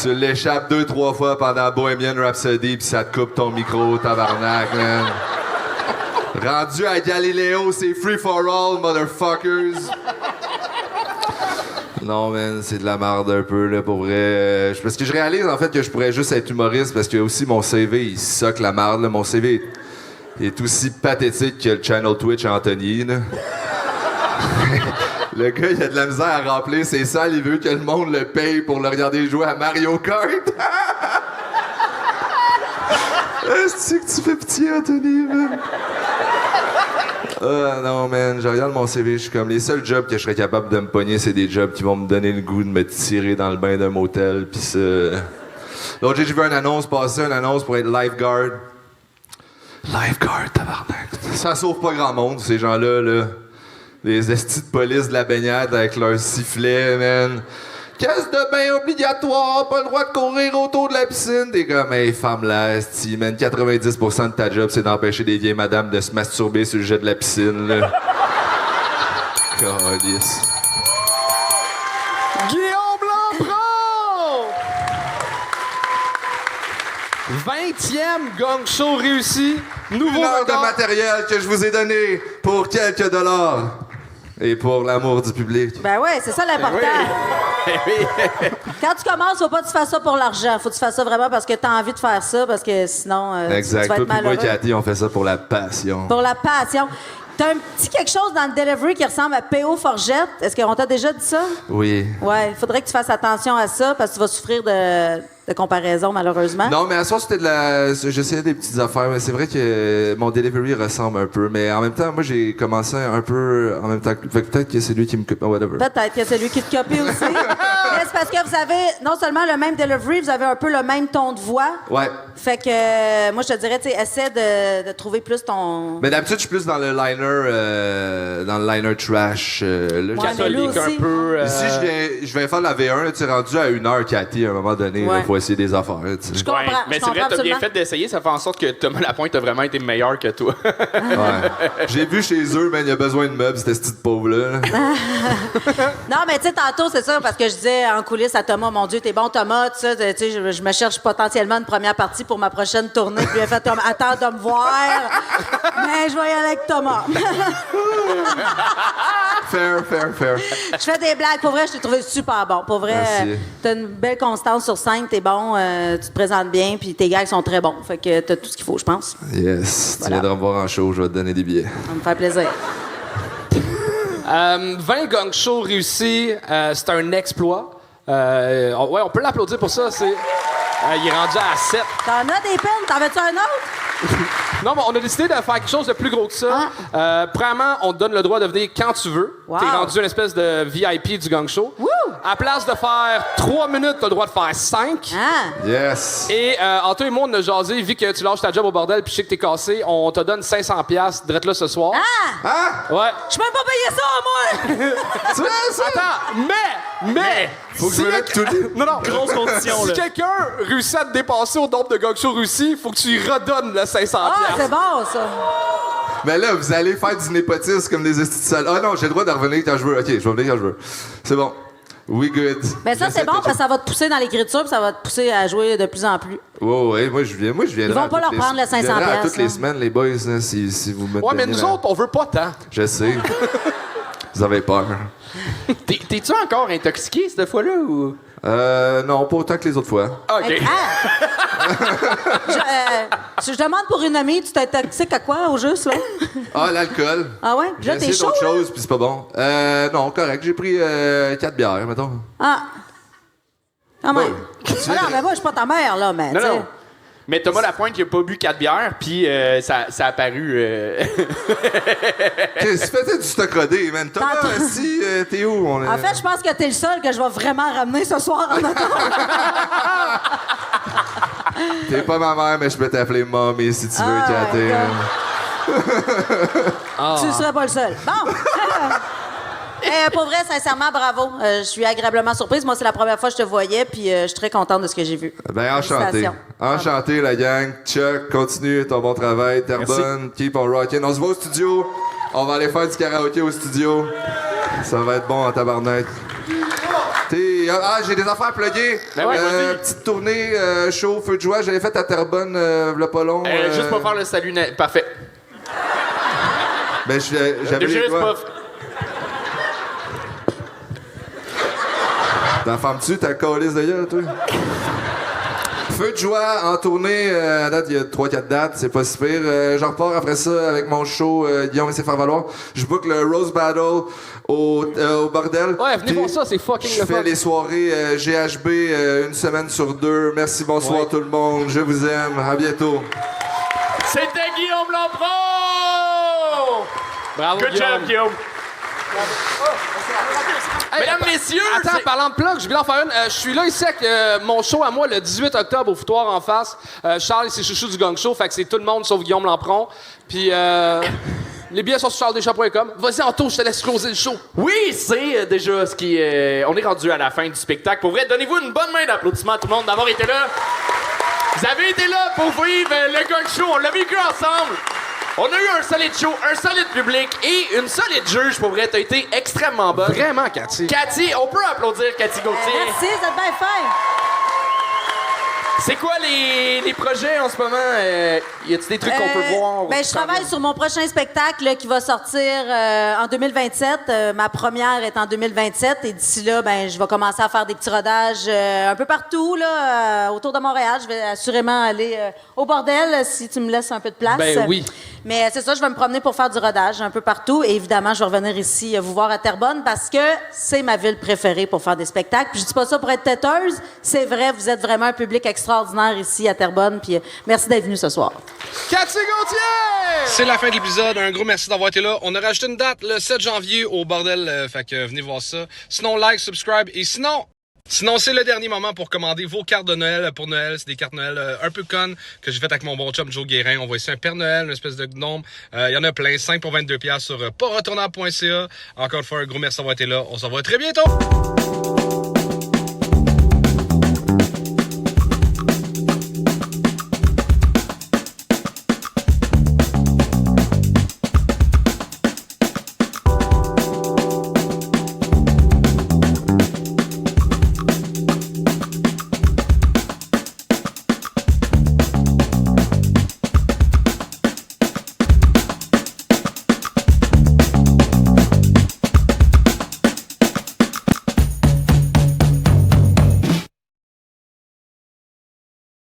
Tu l'échappes 2-3 fois pendant Bohemian Rhapsody pis ça te coupe ton micro, tabarnak, man. Rendu à Galiléo, c'est free for all, motherfuckers. Non, man, c'est de la merde un peu, là, pour vrai. Parce que je réalise, en fait, que je pourrais juste être humoriste, parce que aussi, mon CV, il soque la merde, là. Mon CV est aussi pathétique que le channel Twitch à Anthony, là. Le gars, il a de la misère à remplir ses salles, il veut que le monde le paye pour le regarder jouer à Mario Kart. Est-ce que tu fais pitié, Anthony, man? Non, man, je regarde mon CV, je suis comme, les seuls jobs que je serais capable de me pogner, c'est des jobs qui vont me donner le goût de me tirer dans le bain d'un motel, pis ça... L'autre jour, j'ai vu une annonce passer, une annonce pour être lifeguard. Lifeguard, tabarnak. Ça sauve pas grand monde, ces gens-là, là. Les estis de police de la baignade avec leur sifflet, man. Caisse de bain obligatoire, pas le droit de courir autour de la piscine. T'es comme, hey, femme là, esti, man, 90% de ta job, c'est d'empêcher des vieilles madames de se masturber sur le jet de la piscine, là. Calice. Guillaume Lampron! 20e gang show réussi. Nouveau Une heure de record. matériel que je vous ai donné pour quelques dollars. Et pour l'amour du public. Ben ouais, c'est ça l'important. Quand tu commences, faut pas que tu fasses ça pour l'argent. Faut que tu fasses ça vraiment parce que t'as envie de faire ça, parce que sinon, Exact. tu vas Toi être puis moi, malheureux. Cathy, on fait ça pour la passion. Pour la passion. T'as un petit quelque chose dans le delivery qui ressemble à P.O. Forgette. Est-ce qu'on t'a déjà dit ça? Oui. Ouais, il faudrait que tu fasses attention à ça parce que tu vas souffrir de comparaison, malheureusement. Non, mais à soir, c'était de la... J'essayais des petites affaires, mais c'est vrai que mon delivery ressemble un peu. Mais en même temps, moi, j'ai commencé un peu en même temps que... Fait que peut-être que c'est lui qui me coupe, whatever. Peut-être que c'est lui qui te copie aussi. Mais c'est parce que vous avez non seulement le même delivery, vous avez un peu le même ton de voix. Ouais. Fait que moi, je te dirais, tu sais, essaie de trouver plus ton... Mais d'habitude, je suis plus dans le liner trash. Là, Catholique un peu. Ici, je viens faire la V1, là, tu es rendu à 1 heure, Cathy, à un moment donné. Ouais. Il faut essayer des affaires. Tu sais. Je comprends. Mais je c'est vrai, comprends t'as bien absolument. fait d'essayer, ça fait en sorte que Thomas Lapointe a vraiment été meilleur que toi. Ouais. J'ai vu chez eux, man, il y a besoin de meubles, cette petite pauvre-là. Non, mais tu sais, tantôt, c'est ça, parce que je disais en coulisses à Thomas, mon Dieu, t'es bon, Thomas, tu sais, je me cherche potentiellement une première partie pour ma prochaine tournée. Puis il a fait comme, attends de me voir, mais je vais y aller avec Thomas. Fair. Je fais des blagues. Pour vrai, je t'ai trouvé super bon. Pour vrai, Merci. t'as une belle constance sur scène, t'es bon, tu te présentes bien, puis tes gags sont très bons. Fait que t'as tout ce qu'il faut, je pense. Yes. Voilà. Tu viendras me voir en show, je vais te donner des billets. Ça me fait plaisir. 20 gang shows réussis, c'est un exploit. Ouais, on peut l'applaudir pour ça. Il est rendu à 7. T'en as des peines? T'en veux-tu un autre? Non, mais on a décidé de faire quelque chose de plus gros que ça. Premièrement, on te donne le droit de venir quand tu veux. Wow. T'es rendu une espèce de VIP du gang show. À place de faire 3 minutes, t'as le droit de faire 5. Ah! Yes. Et Anto et moi, on a jasé, vu que tu lâches ta job au bordel puis je sais que t'es cassé, on te donne 500$ drette là ce soir. Ah! Hein? Ouais. Je peux pas payer ça, moi! Tu vois ça? Attends, mais... Faut que je me mette tout le... Non, Grosse condition, si là. quelqu'un réussit à te dépasser au nombre de gong shows réussis, faut que tu lui redonnes le 500$. Ah, c'est bon, ça! Mais là, vous allez faire du népotisme comme des estis de salle. Ah non, j'ai le droit de revenir quand je veux. OK, je vais venir quand je veux. C'est bon. We good. Ben ça, c'est bon parce que ça va te pousser dans l'écriture puis ça va te pousser à jouer de plus en plus. Ouais, moi je viens. Ils vont pas leur prendre le 500$. Je viendrai à toutes les là. semaines, les boys, là, si vous me Ouais, mais donnez nous autres, on veut pas tant. Je sais. Vous avez peur. T'es-tu encore intoxiqué cette fois-là ou. Non, pas autant que les autres fois. OK. Je demande pour une amie, tu t'intoxiques à quoi au juste, là? Ah, l'alcool. Ah ouais? J'ai Là, t'es essayé chaud, d'autres là? choses, puis c'est pas bon. Non, correct. J'ai pris 4 bières, mettons. Ah. Quand même. Ah non, mais moi, je suis pas ta mère, là, mais. Non, tu sais. non. Mais Thomas Lapointe, il a pas bu 4 bières, puis ça a apparu. Qu'est-ce que tu faisais du stock rodé, man? Thomas, si, t'es où? En fait, je pense que t'es le seul que je vais vraiment ramener ce soir en auto. T'es pas ma mère, mais je peux t'appeler mommy si tu veux, chatter. Tu serais pas le seul. Bon! Pour vrai, sincèrement, bravo. Je suis agréablement surprise. Moi, c'est la première fois que je te voyais, puis je suis très contente de ce que j'ai vu. Ben, enchanté. Félicitations. Enchanté, la gang. Chuck, continue ton bon travail. Terrebonne, keep on rocking. On se voit au studio. On va aller faire du karaoké au studio. Ça va être bon en tabarnak. J'ai des affaires à plugger. Ben ouais, vas-y. Petite tournée, show, feu de joie. J'avais fait à Terrebonne, v'là pas long. Juste pour faire le salut. Parfait. Ben, j'avais Juste quoi? pas. T'en fermes-tu ta calice de gueule, toi? Feu de joie en tournée, à date, il y a 3-4 dates, c'est pas si pire. Je repars après ça avec mon show Guillaume et ses faire valoir. Je book le Rose Battle au bordel. Ouais, venez voir ça, c'est fucking Je le fun. fais les soirées GHB une semaine sur 2. Merci, bonsoir tout le monde. Je vous aime. À bientôt. C'était Guillaume Lampron! Bravo, Good job, Guillaume. Mesdames, messieurs! Attends, parlant de plug, je vais en faire une. Je suis là ici avec mon show à moi le 18 octobre au Foutoir en face. Charles et ses chouchous du Gang Show, fait que c'est tout le monde sauf Guillaume Lampron. Puis les billets sont sur charlesdeschamps.com. Vas-y, Anto, je te laisse closer le show. Oui, c'est déjà ce qui est. On est rendu à la fin du spectacle. Pour vrai, donnez-vous une bonne main d'applaudissement à tout le monde d'avoir été là. Vous avez été là pour vivre le Gang Show. On l'a vécu ensemble. On a eu un solide show, un solide public et une solide juge. Pour vrai, t'as été extrêmement bonne. Vraiment, Cathy. Cathy, on peut applaudir Cathy Gauthier. Merci, vous êtes bien fin. C'est quoi les projets en ce moment? Y a-t-il des trucs qu'on peut voir? Ben, je travaille sur mon prochain spectacle là, qui va sortir en 2027. Ma première est en 2027 et d'ici là, ben, je vais commencer à faire des petits rodages un peu partout là, autour de Montréal. Je vais assurément aller au bordel si tu me laisses un peu de place. Ben oui. Mais c'est ça, je vais me promener pour faire du rodage un peu partout. Et évidemment, je vais revenir ici vous voir à Terrebonne parce que c'est ma ville préférée pour faire des spectacles. Puis je dis pas ça pour être têteuse. C'est vrai, vous êtes vraiment un public extraordinaire ici à Terrebonne. Puis merci d'être venu ce soir. Cathy Gauthier! C'est la fin de l'épisode. Un gros merci d'avoir été là. On a rajouté une date le 7 janvier au bordel. Fait que venez voir ça. Sinon, like, subscribe. Et sinon, c'est le dernier moment pour commander vos cartes de Noël pour Noël. C'est des cartes Noël un peu connes que j'ai faites avec mon bon chum Joe Guérin. On voit ici un Père Noël, une espèce de gnome. Il y en a plein. 5 pour 22$ sur pasretournable.ca. Encore une fois, un gros merci d'avoir été là. On se revoit très bientôt.